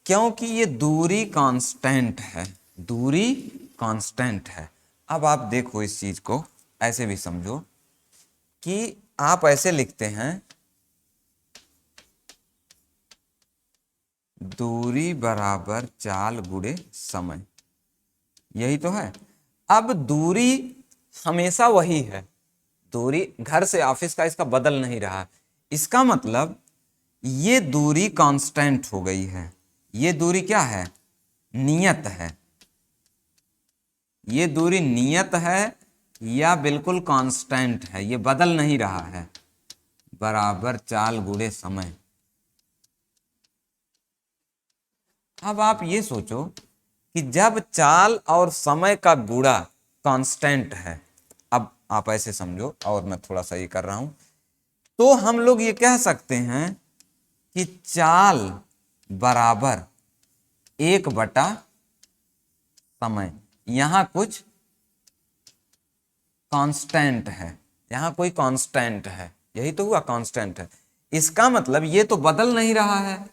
क्योंकि ये दूरी कांस्टेंट है, दूरी कांस्टेंट है। अब आप देखो इस चीज को, ऐसे भी समझो कि आप ऐसे लिखते हैं, दूरी बराबर चाल गुणे समय, यही तो है। अब दूरी हमेशा वही है, दूरी घर से ऑफिस का इसका बदल नहीं रहा, इसका मतलब ये दूरी कांस्टेंट हो गई है। ये दूरी क्या है? नियत है। ये दूरी नियत है या बिल्कुल कांस्टेंट है, ये बदल नहीं रहा है, बराबर चाल गुणे समय। अब आप ये सोचो कि जब चाल और समय का गुणा कांस्टेंट है, अब आप ऐसे समझो, और मैं थोड़ा सा ये कर रहा हूं, तो हम लोग ये कह सकते हैं कि चाल बराबर 1/समय। यहां कुछ कांस्टेंट है, यहां कोई कांस्टेंट है, यही तो हुआ, कांस्टेंट है। इसका मतलब ये तो बदल नहीं रहा है,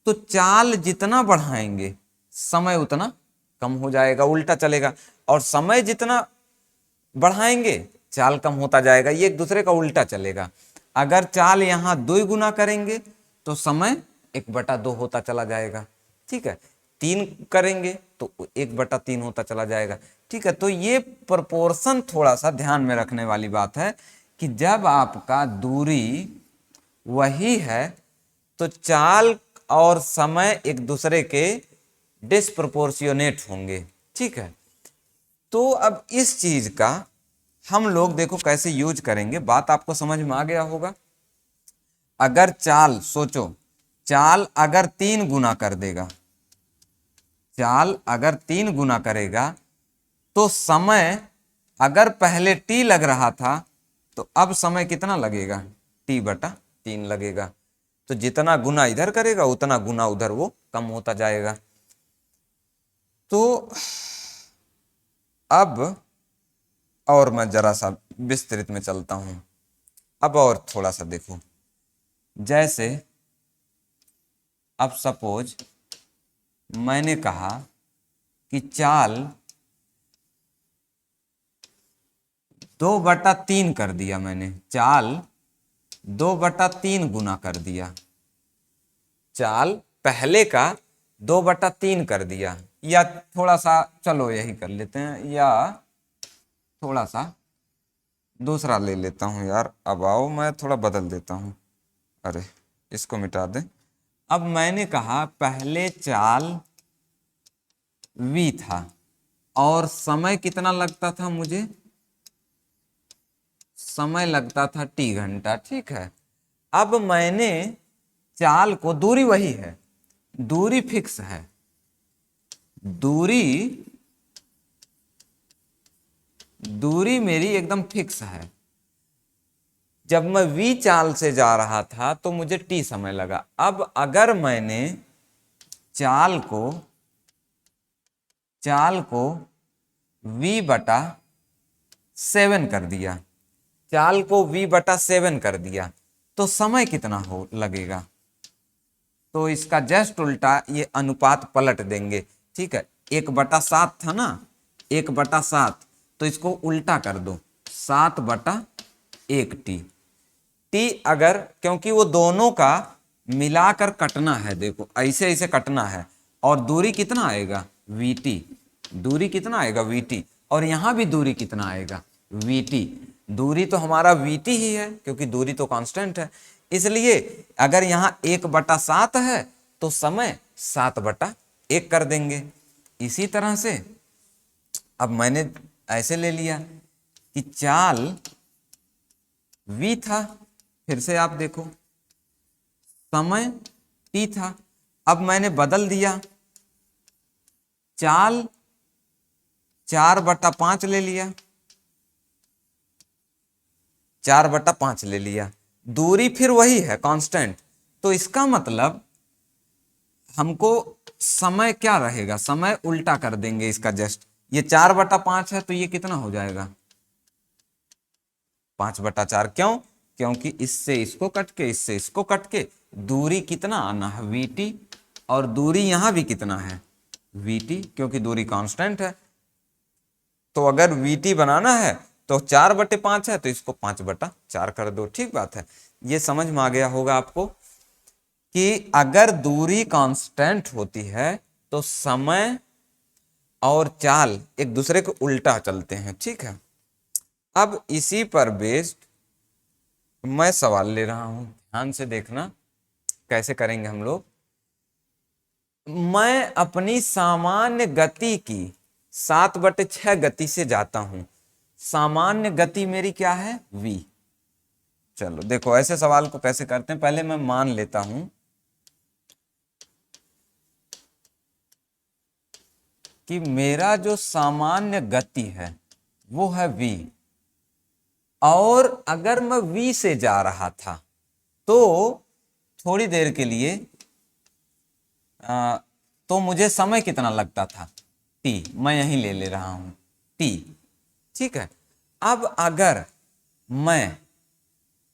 तो चाल जितना बढ़ाएंगे समय उतना कम हो जाएगा, उल्टा चलेगा, और समय जितना बढ़ाएंगे चाल कम होता जाएगा, ये एक दूसरे का उल्टा चलेगा। अगर चाल यहां 2 गुना करेंगे तो समय 1/2 होता चला जाएगा, ठीक है। 3 करेंगे तो 1/3 होता चला जाएगा, ठीक है। तो ये प्रोपोर्शन थोड़ा सा ध्यान में रखने वाली बात है कि जब आपका दूरी वही है तो चाल और समय एक दूसरे के डिस्प्रोपोर्शियोनेट होंगे, ठीक है। तो अब इस चीज का हम लोग देखो कैसे यूज करेंगे, बात आपको समझ में आ गया होगा। अगर चाल सोचो, चाल अगर 3 गुना कर देगा, चाल अगर 3 गुना करेगा तो समय अगर पहले t लग रहा था तो अब समय कितना लगेगा? t/3 लगेगा। तो जितना गुना इधर करेगा उतना गुना उधर वो कम होता जाएगा। तो अब और मैं जरा सा विस्तृत में चलता हूं, अब और थोड़ा सा देखो, जैसे अब सपोज मैंने कहा कि चाल 2/3 कर दिया, मैंने चाल 2/3 गुना कर दिया, चाल पहले का 2/3 कर दिया, या थोड़ा सा चलो यही कर लेते हैं, या थोड़ा सा दूसरा ले लेता हूं यार। अब आओ मैं थोड़ा बदल देता हूं, अरे इसको मिटा दें। अब मैंने कहा पहले चाल v था और समय कितना लगता था मुझे? समय लगता था t घंटा, ठीक है। अब मैंने चाल को, दूरी वही है, दूरी फिक्स है, दूरी मेरी एकदम फिक्स है, जब मैं v चाल से जा रहा था तो मुझे t समय लगा। अब अगर मैंने चाल को v/7 कर दिया, चाल को v/7 कर दिया, तो समय कितना हो लगेगा? तो इसका जस्ट उल्टा ये अनुपात पलट देंगे। ठीक है, 1/7 था ना, 1/7, तो इसको उल्टा कर दो, 7/1t। टी अगर, क्योंकि वो दोनों का मिलाकर कटना है, देखो ऐसे ऐसे कटना है, और दूरी कितना आएगा? vt। दूरी कितना आएगा? vt। और यहां भी दूरी कितना आएगा? vt। दूरी तो हमारा vt ही है, क्योंकि दूरी तो कांस्टेंट है। इसलिए अगर यहाँ 1/7 है तो समय 7/1 कर देंगे। इसी तरह से अब मैंने ऐसे ले लिया कि चाल v था, फिर से आप देखो समय t था। अब मैंने बदल दिया, चाल 4/5 ले लिया, 4/5 ले लिया, दूरी फिर वही है कांस्टेंट। तो इसका मतलब हमको समय क्या रहेगा? समय उल्टा कर देंगे इसका जस्ट। ये 4/5 है तो ये कितना हो जाएगा? 5/4। क्यों? क्योंकि इससे इसको कट के, इससे इसको कट के दूरी कितना आना है? vt। और दूरी यहां भी कितना है? vt, क्योंकि दूरी कांस्टेंट है। तो अगर vt बनाना है तो 4/5 है तो इसको 5/4 कर दो। ठीक बात है, ये समझ में आ गया होगा आपको कि अगर दूरी कांस्टेंट होती है तो समय और चाल एक दूसरे के उल्टा चलते हैं। ठीक है, अब इसी पर बेस्ड मैं सवाल ले रहा हूं, ध्यान से देखना कैसे करेंगे हम लोग। मैं अपनी सामान्य गति की 7/6 गति से जाता हूं। सामान्य गति मेरी क्या है? v। चलो देखो ऐसे सवाल को कैसे करते हैं। पहले मैं मान लेता हूं कि मेरा जो सामान्य गति है वो है v, और अगर मैं v से जा रहा था तो थोड़ी देर के लिए तो मुझे समय कितना लगता था? t। मैं यहीं ले रहा हूं t। ठीक है, अब अगर मैं,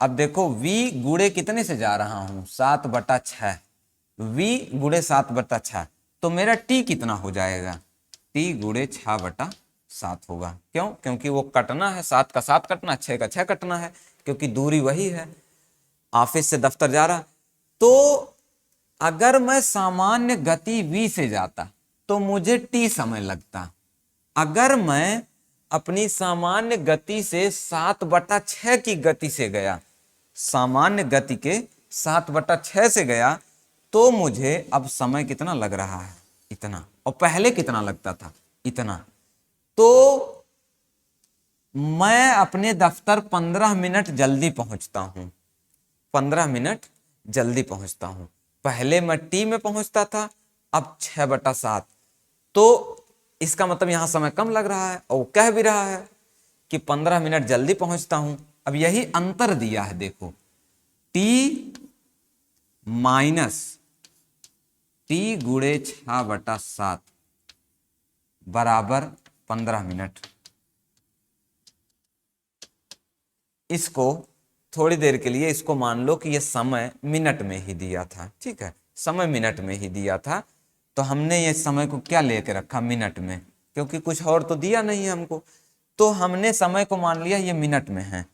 अब देखो v गुणे कितने से जा रहा हूं? 7/6। v गुणे 7/6, तो मेरा t कितना हो जाएगा? t गुणे 6/7 होगा। क्यों? क्योंकि वो कटना है, 7 का 7 कटना, 6 का 6 कटना है, क्योंकि दूरी वही है। ऑफिस से दफ्तर जा रहा, तो अगर मैं सामान्य गति v से जाता तो मुझे t समय लगता। अगर मैं अपनी सामान्य गति से 7/6 की गति से गया, सामान्य गति के 7/6 से गया, तो मुझे अब समय कितना लग रहा है? इतना। और पहले कितना लगता था? इतना। तो मैं अपने दफ्तर 15 मिनट जल्दी पहुंचता हूं, 15 मिनट जल्दी पहुंचता हूं। पहले मैं टी में पहुंचता था, अब 6/7। तो इसका मतलब यहां समय कम लग रहा है, और वो कह भी रहा है कि 15 मिनट जल्दी पहुंचता हूं। अब यही अंतर दिया है, देखो टी माइनस टी गुणे 6/7 बराबर 15 मिनट। इसको थोड़ी देर के लिए इसको मान लो कि ये समय मिनट में ही दिया था। ठीक है, समय मिनट में ही दिया था, तो हमने ये समय को क्या लेके रखा? मिनट में, क्योंकि कुछ और तो दिया नहीं है हमको, तो हमने समय को मान लिया ये मिनट में है।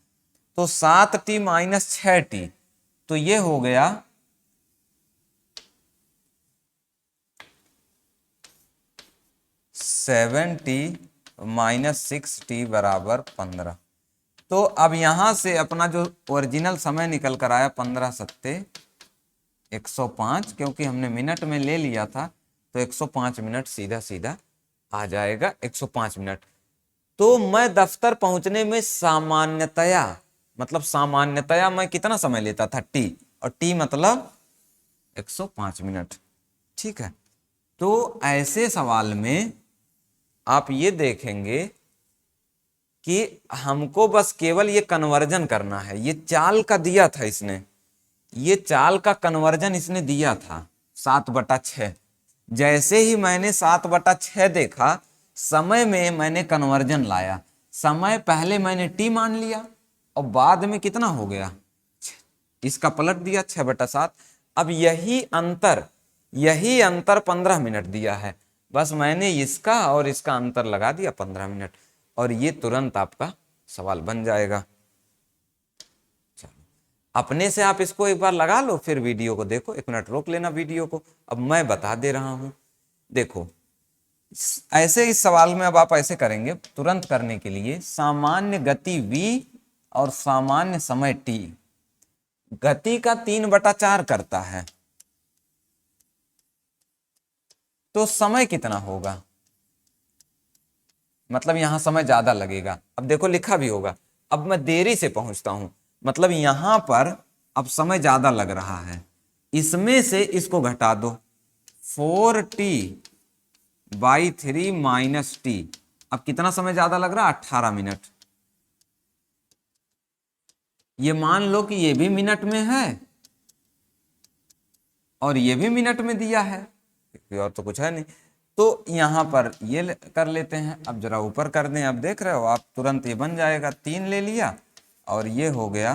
तो 7t माइनस 6t, तो ये हो गया 7t माइनस 6t बराबर 15। तो अब यहां से अपना जो ओरिजिनल समय निकल कर आया 15 सत्ते 105, क्योंकि हमने मिनट में ले लिया था, तो 105 मिनट सीधा सीधा आ जाएगा, 105 मिनट। तो मैं दफ्तर पहुंचने में सामान्यतया, मतलब सामान्यतया मैं कितना समय लेता था? टी, और टी मतलब 105 मिनट। ठीक है, तो ऐसे सवाल में आप ये देखेंगे कि हमको बस केवल ये कन्वर्जन करना है। ये चाल का दिया था इसने, ये चाल का कन्वर्जन इसने दिया था 7/6। जैसे ही मैंने 7/6 देखा, समय में मैंने कन्वर्जन लाया। समय पहले मैंने टी मान लिया और बाद में कितना हो गया, इसका पलट दिया 6/7। अब यही अंतर 15 मिनट दिया है, बस मैंने इसका और इसका अंतर लगा दिया 15 मिनट, और ये तुरंत आपका सवाल बन जाएगा। अपने से आप इसको एक बार लगा लो, फिर वीडियो को देखो, 1 मिनट रोक लेना वीडियो को। अब मैं बता दे रहा हूं, देखो ऐसे इस सवाल में अब आप ऐसे करेंगे तुरंत करने के लिए। सामान्य गति v और सामान्य समय t, गति का 3/4 करता है, तो समय कितना होगा, मतलब यहां समय ज्यादा लगेगा। अब देखो लिखा भी होगा। अब मैं देरी से पहुंचता हूं, मतलब यहां पर अब समय ज्यादा लग रहा है, इसमें से इसको घटा दो, 4t/3 - t। अब कितना समय ज्यादा लग रहा है, 18 मिनट। ये मान लो कि ये भी मिनट में है और ये भी मिनट में दिया है, और तो कुछ है नहीं, तो यहां पर ये कर लेते हैं। अब जरा ऊपर कर दें, अब देख रहे हो आप, तुरंत ये बन जाएगा। 3 ले लिया और ये हो गया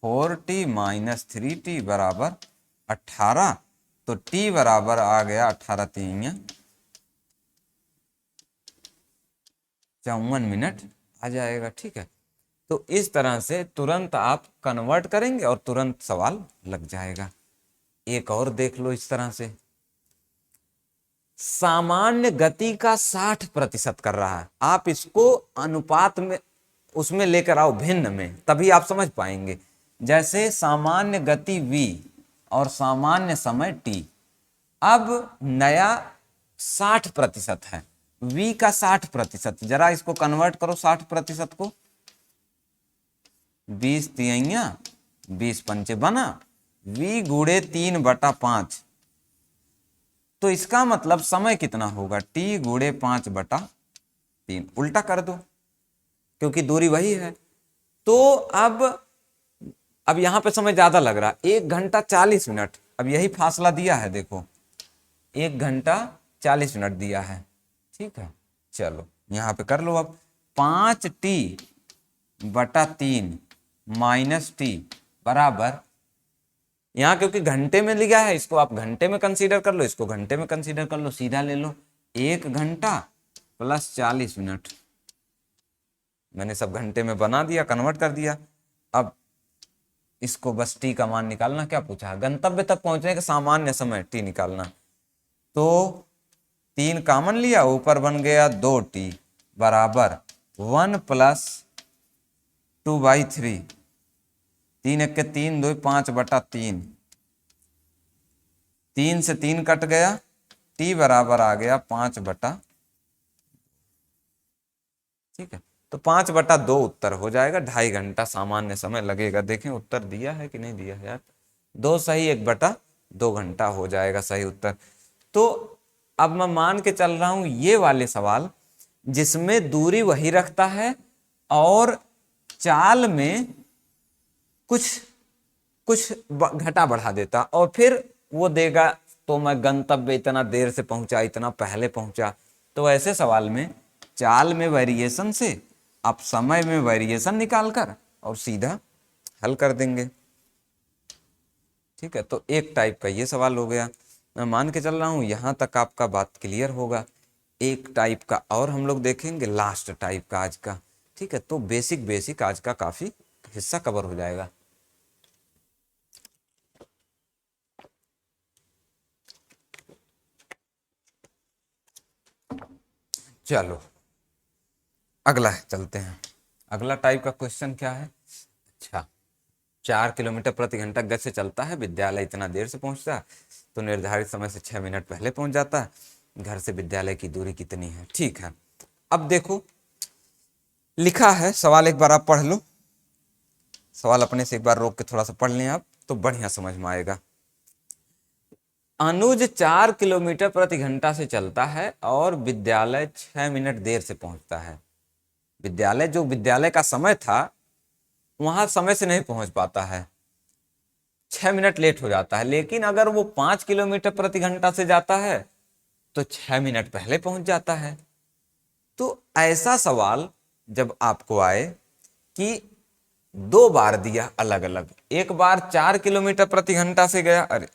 4t - 3t बराबर 18। तो t बराबर आ गया 18 3 54 मिनट आ जाएगा। ठीक है, तो इस तरह से तुरंत आप कन्वर्ट करेंगे और तुरंत सवाल लग जाएगा। एक और देख लो इस तरह से, सामान्य गति का 60% कर रहा है। आप इसको अनुपात में उसमें लेकर आओ, भिन्न में, तभी आप समझ पाएंगे। जैसे सामान्य गति v और सामान्य समय t, अब नया 60% है, v का 60%। जरा इसको कन्वर्ट करो 60% को, 20 तिहैया 20 पंचे बना, v गुणे 3/5। तो इसका मतलब समय कितना होगा, t गुणे 5/3। उल्टा कर दो क्योंकि दूरी वही है। तो अब यहां पे समय ज्यादा लग रहा है, 1 घंटा 40 मिनट। अब यही फासला दिया है, देखो 1 घंटा 40 मिनट दिया है। ठीक है, चलो यहां पे कर लो। अब 5t/3 - t बराबर, यहां क्योंकि घंटे में लिया है, इसको आप घंटे में कंसीडर कर लो, इसको घंटे में कंसीडर कर लो, सीधा ले लो। 1 घंटा प्लस 40 मिनट, मैंने सब घंटे में बना दिया, कन्वर्ट कर दिया। अब इसको बस टी का मान निकालना, क्या पूछा है, गंतव्य तक पहुंचने का सामान्य समय टी निकालना। तो 3 कॉमन लिया, ऊपर बन गया 2t बराबर 1 + 2/3। 3 1 3 2 5/3। 3 से 3 कट गया, t बराबर आ गया 5/। ठीक है, तो 5/2 उत्तर हो जाएगा। 2.5 घंटा सामान्य समय लगेगा। देखें उत्तर दिया है कि नहीं दिया है यार, 2 सही 1/2 घंटा हो जाएगा सही उत्तर। तो अब मैं मान के चल रहा हूं ये वाले सवाल जिसमें दूरी वही रखता है और चाल में कुछ कुछ घटा बढ़ा देता, और फिर वो देगा तो मैं गंतव्य इतना देर से पहुंचा, इतना पहले पहुंचा। तो ऐसे सवाल में चाल में वेरिएशन से आप समय में वेरिएशन निकाल कर और सीधा हल कर देंगे। ठीक है, तो एक टाइप का ये सवाल हो गया। मैं मान के चल रहा हूं यहां तक आपका बात क्लियर होगा। एक टाइप का और हम लोग देखेंगे, लास्ट टाइप का आज का। ठीक है, तो बेसिक आज का काफी हिस्सा कवर हो जाएगा। चलो अगला चलते हैं। अगला टाइप का क्वेश्चन क्या है, अच्छा 4 किलोमीटर प्रति घंटा गति से चलता है, विद्यालय इतना देर से पहुंचता है, तो निर्धारित समय से 6 मिनट पहले पहुंच जाता है, घर से विद्यालय की दूरी कितनी है। ठीक है, अब देखो लिखा है सवाल, एक बार आप पढ़ लो सवाल, अपने से एक बार रोक के थोड़ा सा पढ़ लें आप, तो बढ़िया समझ में आएगा। अनुज 4 किलोमीटर प्रति घंटा से चलता है और विद्यालय 6 मिनट देर से पहुंचता है। विद्यालय, जो विद्यालय का समय था वहां समय से नहीं पहुंच पाता है, 6 मिनट लेट हो जाता है। लेकिन अगर वो 5 किलोमीटर प्रति घंटा से जाता है तो 6 मिनट पहले पहुंच जाता है। तो ऐसा सवाल जब आपको आए कि 2 बार दिया अलग अलग, एक बार 4 किलोमीटर प्रति घंटा से गया, अरे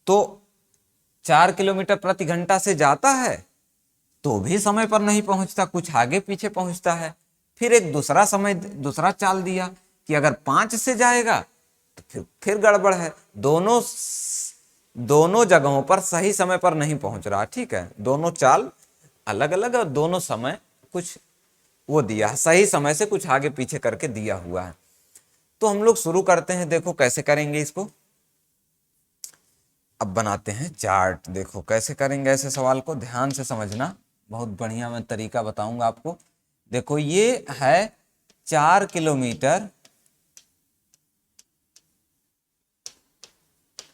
तो 4 किलोमीटर प्रति घंटा से जाता है तो भी समय पर नहीं पहुंचता, कुछ आगे पीछे पहुंचता है। फिर एक दूसरा चाल दिया कि अगर 5 से जाएगा तो फिर गड़बड़ है, दोनों जगहों पर सही समय पर नहीं पहुंच रहा। ठीक है, दोनों चाल अलग अलग और दोनों समय कुछ वो दिया, सही समय से कुछ आगे पीछे करके दिया हुआ है। तो हम लोग शुरू करते हैं, देखो कैसे करेंगे इसको। अब बनाते हैं चार्ट, देखो कैसे करेंगे ऐसे सवाल को, ध्यान से समझना, बहुत बढ़िया मैं तरीका बताऊंगा आपको। देखो ये है 4 किलोमीटर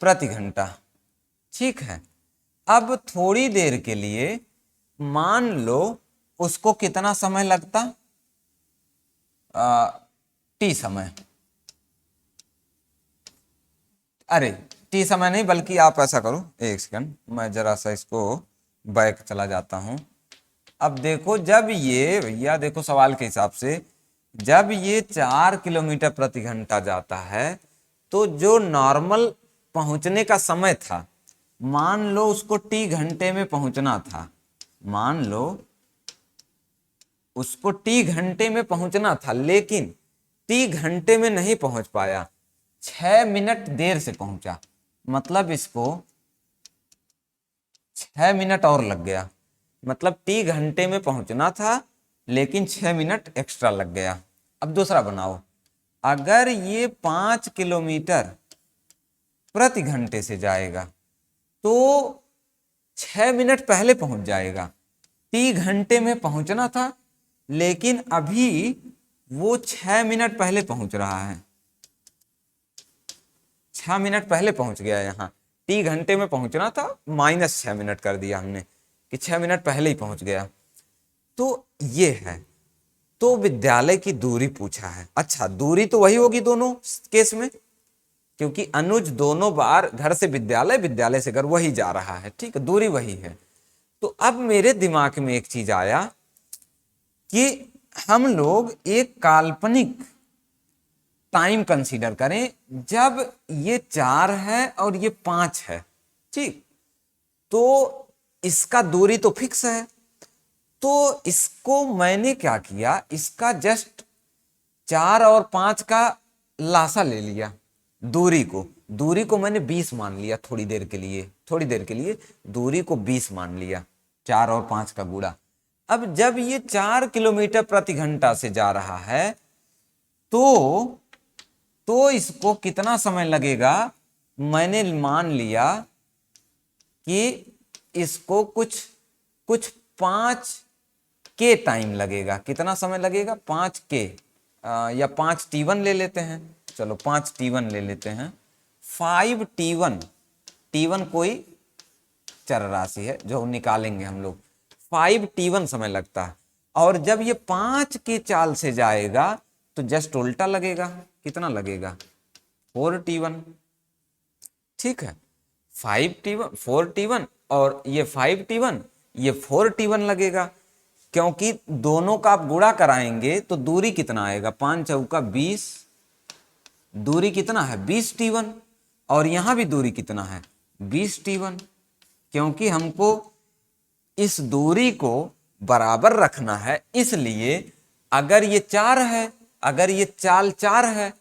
प्रति घंटा, ठीक है। अब थोड़ी देर के लिए मान लो उसको कितना समय लगता, टी समय, अरे टी समय नहीं, बल्कि आप ऐसा करो, एक सेकंड मैं जरा सा इसको बैक चला जाता हूं। अब देखो जब ये, भैया देखो सवाल के हिसाब से, जब ये 4 किलोमीटर प्रति घंटा जाता है तो जो नॉर्मल पहुंचने का समय था, मान लो उसको टी घंटे में पहुंचना था, मान लो उसको टी घंटे में पहुंचना था, लेकिन टी घंटे में नहीं पहुंच पाया, 6 मिनट देर से पहुंचा, मतलब इसको 6 मिनट और लग गया। मतलब टी घंटे में पहुंचना था लेकिन 6 मिनट एक्स्ट्रा लग गया। अब दूसरा बनाओ, अगर ये 5 किलोमीटर प्रति घंटे से जाएगा तो 6 मिनट पहले पहुंच जाएगा। टी घंटे में पहुंचना था लेकिन अभी वो 6 मिनट पहले पहुंच रहा है, 6 मिनट पहले पहुंच गया। यहाँ टी घंटे में पहुंचना था, -6 मिनट कर दिया हमने कि 6 मिनट पहले ही पहुंच गया। तो ये है, तो विद्यालय की दूरी पूछा है। अच्छा, दूरी तो वही होगी दोनों केस में, क्योंकि अनुज दोनों बार घर से विद्यालय, विद्यालय से घर वही जा रहा है, ठीक है, दूरी वही है। तो अब मेरे दिमाग में एक चीज आया कि हम लोग एक काल्पनिक टाइम कंसीडर करें जब ये 4 है और ये 5 है, ठीक, तो इसका दूरी तो फिक्स है। तो इसको मैंने क्या किया, इसका जस्ट 4 और 5 का लासा ले लिया, दूरी को मैंने 20 मान लिया, थोड़ी देर के लिए दूरी को 20 मान लिया, 4 और 5 का गुणा। अब जब ये 4 किलोमीटर प्रति घंटा से जा रहा है तो इसको कितना समय लगेगा, मैंने मान लिया कि इसको कुछ 5 के टाइम लगेगा। कितना समय लगेगा, 5 के, या 5 T1 ले लेते हैं, चलो 5 T1 ले लेते हैं। 5 T1 कोई चर राशि है जो निकालेंगे हम लोग, 5 T1 समय लगता है। और जब ये 5 के चाल से जाएगा तो जस्ट उल्टा लगेगा, कितना लगेगा, 4 T1, ठीक है, 5 T1 4 T1 और ये 5 T1 ये 4 T1 लगेगा, क्योंकि दोनों का आप गुणा कराएंगे तो दूरी कितना आएगा, 5 चौका 20, दूरी कितना है 20 T1, और यहां भी दूरी कितना है 20 T1, क्योंकि हमको इस दूरी को बराबर रखना है। इसलिए अगर ये 4 है, अगर ये चाल 4 है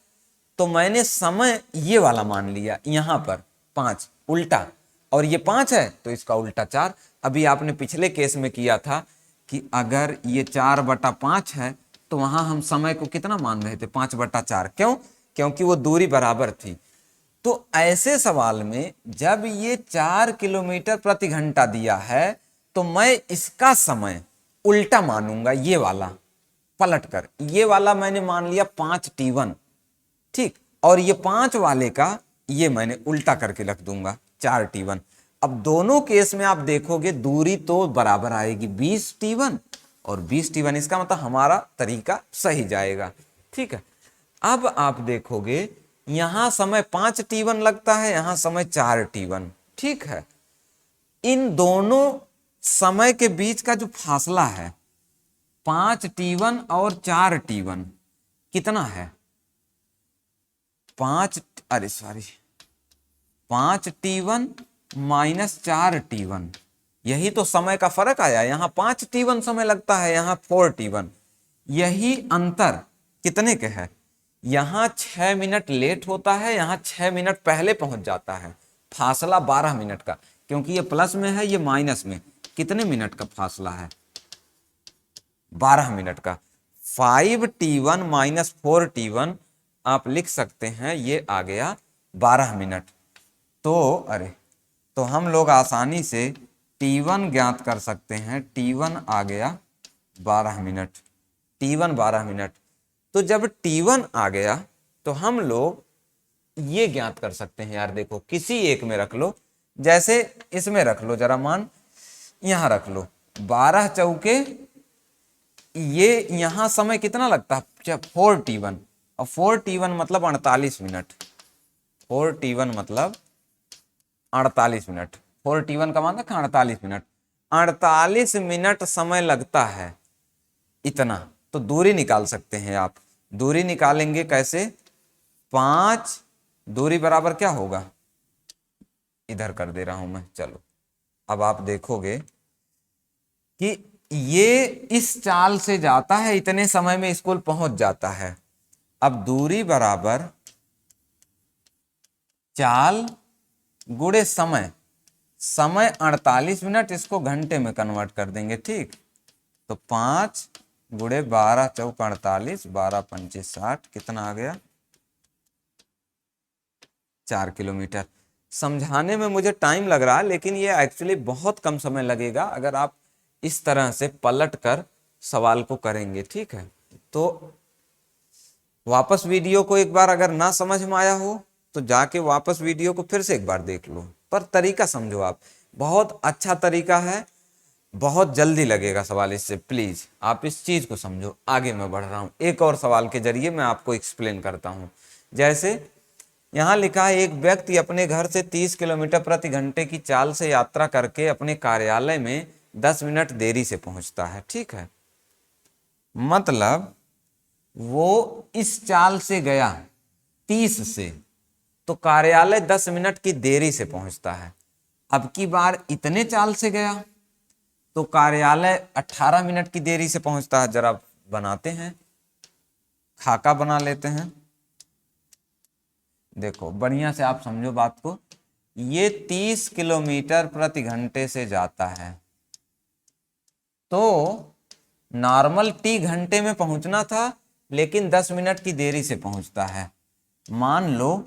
तो मैंने समय ये वाला मान लिया, यहां पर 5 उल्टा, और ये 5 है तो इसका उल्टा 4। अभी आपने पिछले केस में किया था कि अगर ये 4/5 है तो वहां हम समय को कितना मान रहे थे, 5/4, क्यों, क्योंकि वो दूरी बराबर थी। तो ऐसे सवाल में जब ये 4 किलोमीटर प्रति घंटा दिया है तो मैं इसका समय उल्टा मानूंगा, ये वाला पलट कर, ये वाला मैंने मान लिया 5 T1, ठीक, और ये 5 वाले का ये मैंने उल्टा करके रख दूंगा 4 T1। अब दोनों केस में आप देखोगे दूरी तो बराबर आएगी 20 T1 और 20T1, इसका मतलब हमारा तरीका सही जाएगा। ठीक है, अब आप देखोगे यहां समय 5T1 लगता है, यहां समय 4T1। ठीक है, इन दोनों समय के बीच का जो फासला है 5T1 और 4T1 कितना है? 5T1 माइनस 4T1, यही तो समय का फर्क आया। यहां 5T1 समय लगता है, यहां 4T1। यही अंतर कितने के है? यहां 6 मिनट लेट होता है, यहां 6 मिनट पहले पहुंच जाता है। फासला 12 मिनट का, क्योंकि ये प्लस में है ये माइनस में। कितने मिनट का फासला है? 12 मिनट का। 5T1 माइनस 4T1 आप लिख सकते हैं, ये आ गया 12 मिनट। तो हम लोग आसानी से T1 ज्ञात कर सकते हैं। T1 आ गया 12 मिनट। T1 12 minute. तो जब T1 आ गया तो हम लोग ये ज्ञात कर सकते हैं। यार देखो, किसी एक में रख लो, जैसे इसमें रख लो, जरा मान यहां रख लो। 12 चौके, ये यहां समय कितना लगता है? 4T1, और 4T1 मतलब 48 मिनट। 4T1 मतलब 48 मिनट। 4T1 का मान रखा 48 मिनट। 48 मिनट समय लगता है इतना। तो दूरी निकाल सकते हैं आप। दूरी निकालेंगे कैसे? 5 दूरी बराबर क्या होगा? इधर कर दे रहा हूं मैं, चलो। अब आप देखोगे कि ये इस चाल से जाता है, इतने समय में स्कूल पहुंच जाता है। अब दूरी बराबर चाल गुणे समय। समय 48 मिनट, इसको घंटे में कन्वर्ट कर देंगे। ठीक, तो 5 गुणे 12 चौक 48, 12 पंचे 60, कितना आ गया? 4 किलोमीटर। समझाने में मुझे टाइम लग रहा है, लेकिन ये एक्चुअली बहुत कम समय लगेगा अगर आप इस तरह से पलट कर सवाल को करेंगे। ठीक है, तो वापस वीडियो को एक बार अगर ना समझ में आया हो तो जाके वापस वीडियो को फिर से एक बार देख लो, पर तरीका समझो आप। बहुत अच्छा तरीका है, बहुत जल्दी लगेगा सवाल इससे। प्लीज आप इस चीज को समझो। आगे मैं बढ़ रहा हूं, एक और सवाल के जरिए मैं आपको एक्सप्लेन करता हूं। जैसे यहां लिखा है, एक व्यक्ति अपने घर से 30 किलोमीटर प्रति घंटे की चाल से यात्रा करके अपने कार्यालय में 10 मिनट देरी से पहुंचता है। ठीक है, मतलब वो इस चाल से गया 30 से, तो कार्यालय 10 मिनट की देरी से पहुंचता है। अब की बार इतने चाल से गया तो कार्यालय 18 मिनट की देरी से पहुंचता है। जरा बनाते हैं, खाका बना लेते हैं। देखो बढ़िया से आप समझो बात को। ये 30 किलोमीटर प्रति घंटे से जाता है, तो नॉर्मल टी घंटे में पहुंचना था, लेकिन 10 मिनट की देरी से पहुंचता है। मान लो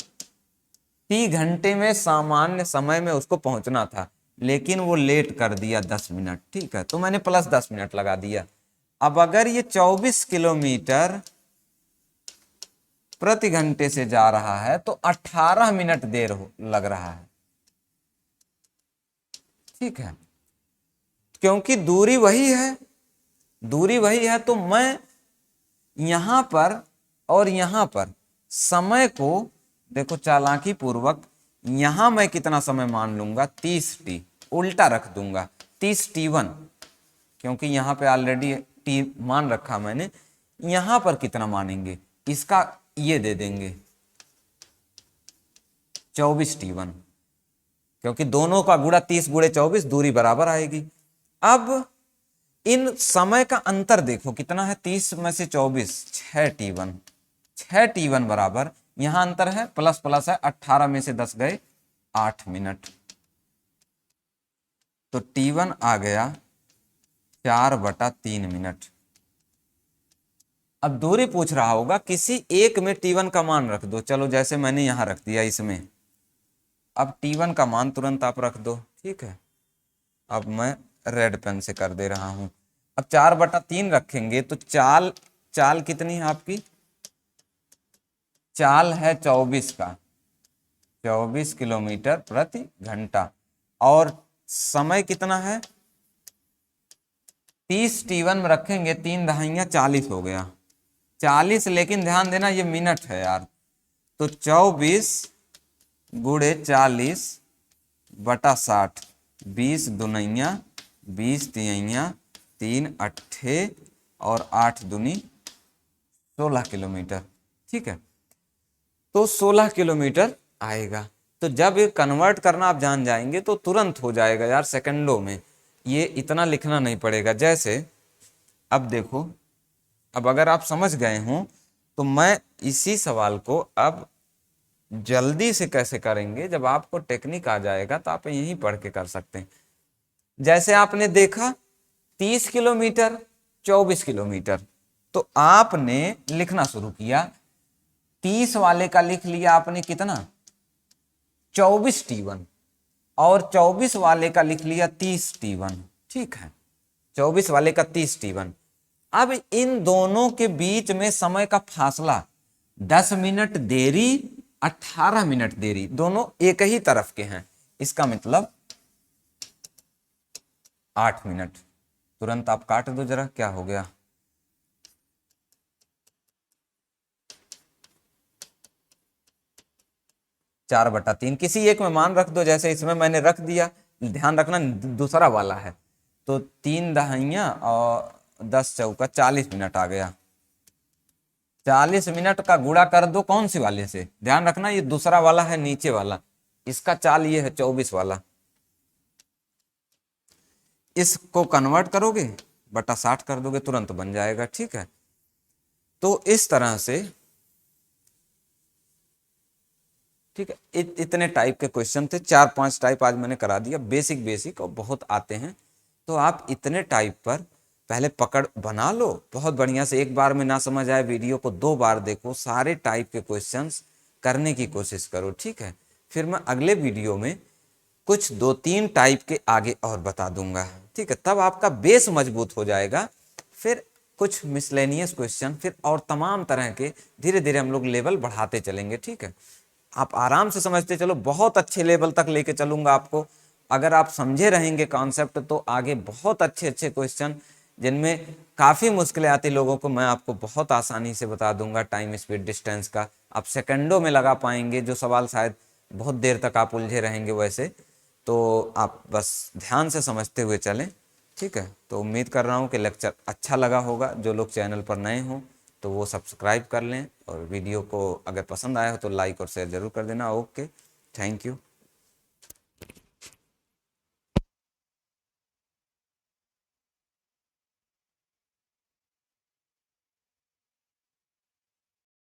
टी घंटे में सामान्य समय में उसको पहुंचना था, लेकिन वो लेट कर दिया 10 मिनट। ठीक है, तो मैंने प्लस 10 मिनट लगा दिया। अब अगर ये 24 किलोमीटर प्रति घंटे से जा रहा है तो 18 मिनट देर लग रहा है। ठीक है, क्योंकि दूरी वही है, दूरी वही है, तो मैं यहां पर और यहां पर समय को देखो चालाकी पूर्वक, यहां मैं कितना समय मान लूंगा? 30T, उल्टा रख दूंगा 30T1, क्योंकि यहां पे ऑलरेडी टी मान रखा मैंने। यहां पर कितना मानेंगे? इसका ये दे देंगे 24T1, क्योंकि दोनों का गुणा 30 गुणे 24, दूरी बराबर आएगी। अब इन समय का अंतर देखो कितना है? 30 में से 24, 6T1। 6T1 बराबर, यहां अंतर है, प्लस प्लस है, 18 में से 10 गए 8 मिनट। तो T1 आ गया 4/3 मिनट। अब दूरी पूछ रहा होगा, किसी एक में T1 का मान रख दो। चलो जैसे मैंने यहां रख दिया इसमें, अब T1 का मान तुरंत आप रख दो। ठीक है, अब मैं रेड पेन से कर दे रहा हूं। अब 4/3 रखेंगे तो चाल चाल कितनी है आपकी? चाल है 24 का, 24 किलोमीटर प्रति घंटा, और समय कितना है? 30 T1 में रखेंगे, 3 दहाइयाँ 40 हो गया, 40, लेकिन ध्यान देना ये मिनट है यार, तो 24/40/60, 20 दूनिया 20 तिहैया 3 अट्ठे और 8 दूनी 16 किलोमीटर। ठीक है, तो 16 किलोमीटर आएगा। तो जब ये कन्वर्ट करना आप जान जाएंगे तो तुरंत हो जाएगा यार, सेकंडों में, ये इतना लिखना नहीं पड़ेगा। जैसे अब देखो, अब अगर आप समझ गए हों तो मैं इसी सवाल को अब जल्दी से कैसे करेंगे, जब आपको टेक्निक आ जाएगा तो आप यहीं पढ़ के कर सकते हैं। जैसे आपने देखा 30 किलोमीटर, 24 किलोमीटर, तो आपने लिखना शुरू किया, 30 वाले का लिख लिया आपने कितना, 24 T1, और 24 वाले का लिख लिया 30 T1। ठीक है, 24 वाले का 30 T1। अब इन दोनों के बीच में समय का फासला 10 मिनट देरी, 18 मिनट देरी, दोनों एक ही तरफ के हैं, इसका मतलब 8 मिनट। तुरंत आप काट दो जरा, क्या हो गया, 4/3, किसी एक में मान रख दो, जैसे इसमें मैंने रख दिया, ध्यान रखना दूसरा वाला है, तो 3 दहाइयाँ और 10 चौका 40 मिनट आ गया। 40 मिनट का गुणा कर दो कौन सी वाले से, ध्यान रखना ये दूसरा वाला है नीचे वाला, इसका चाल ये है 24 वाला, इसको कन्वर्ट करोगे बटा 60 कर दोगे, तुरंत बन जाएगा। ठीक है, तो इस तरह से, ठीक है, इतने टाइप के क्वेश्चन थे, 4-5 टाइप आज मैंने करा दिया, बेसिक बेसिक और बहुत आते हैं। तो आप इतने टाइप पर पहले पकड़ बना लो बहुत बढ़िया से, एक बार में ना समझ आए वीडियो को 2 बार देखो, सारे टाइप के क्वेश्चंस करने की कोशिश करो। ठीक है, फिर मैं अगले वीडियो में कुछ 2-3 टाइप के आगे और बता दूंगा। ठीक है, तब आपका बेस मजबूत हो जाएगा, फिर कुछ मिसलेनियस क्वेश्चन, फिर और तमाम तरह के, धीरे धीरे हम लोग लेवल बढ़ाते चलेंगे। ठीक है, आप आराम से समझते चलो, बहुत अच्छे लेवल तक लेके चलूंगा आपको। अगर आप समझे रहेंगे कॉन्सेप्ट तो आगे बहुत अच्छे अच्छे क्वेश्चन, जिनमें काफ़ी मुश्किलें आती लोगों को, मैं आपको बहुत आसानी से बता दूंगा। टाइम स्पीड डिस्टेंस का आप सेकंडों में लगा पाएंगे, जो सवाल शायद बहुत देर तक आप उलझे रहेंगे वैसे। तो आप बस ध्यान से समझते हुए चलें। ठीक है, तो उम्मीद कर रहा हूँ कि लेक्चर अच्छा लगा होगा। जो लोग चैनल पर नए हों तो वो सब्सक्राइब कर लें, और वीडियो को अगर पसंद आया हो तो लाइक और शेयर ज़रूर कर देना। Okay, thank you.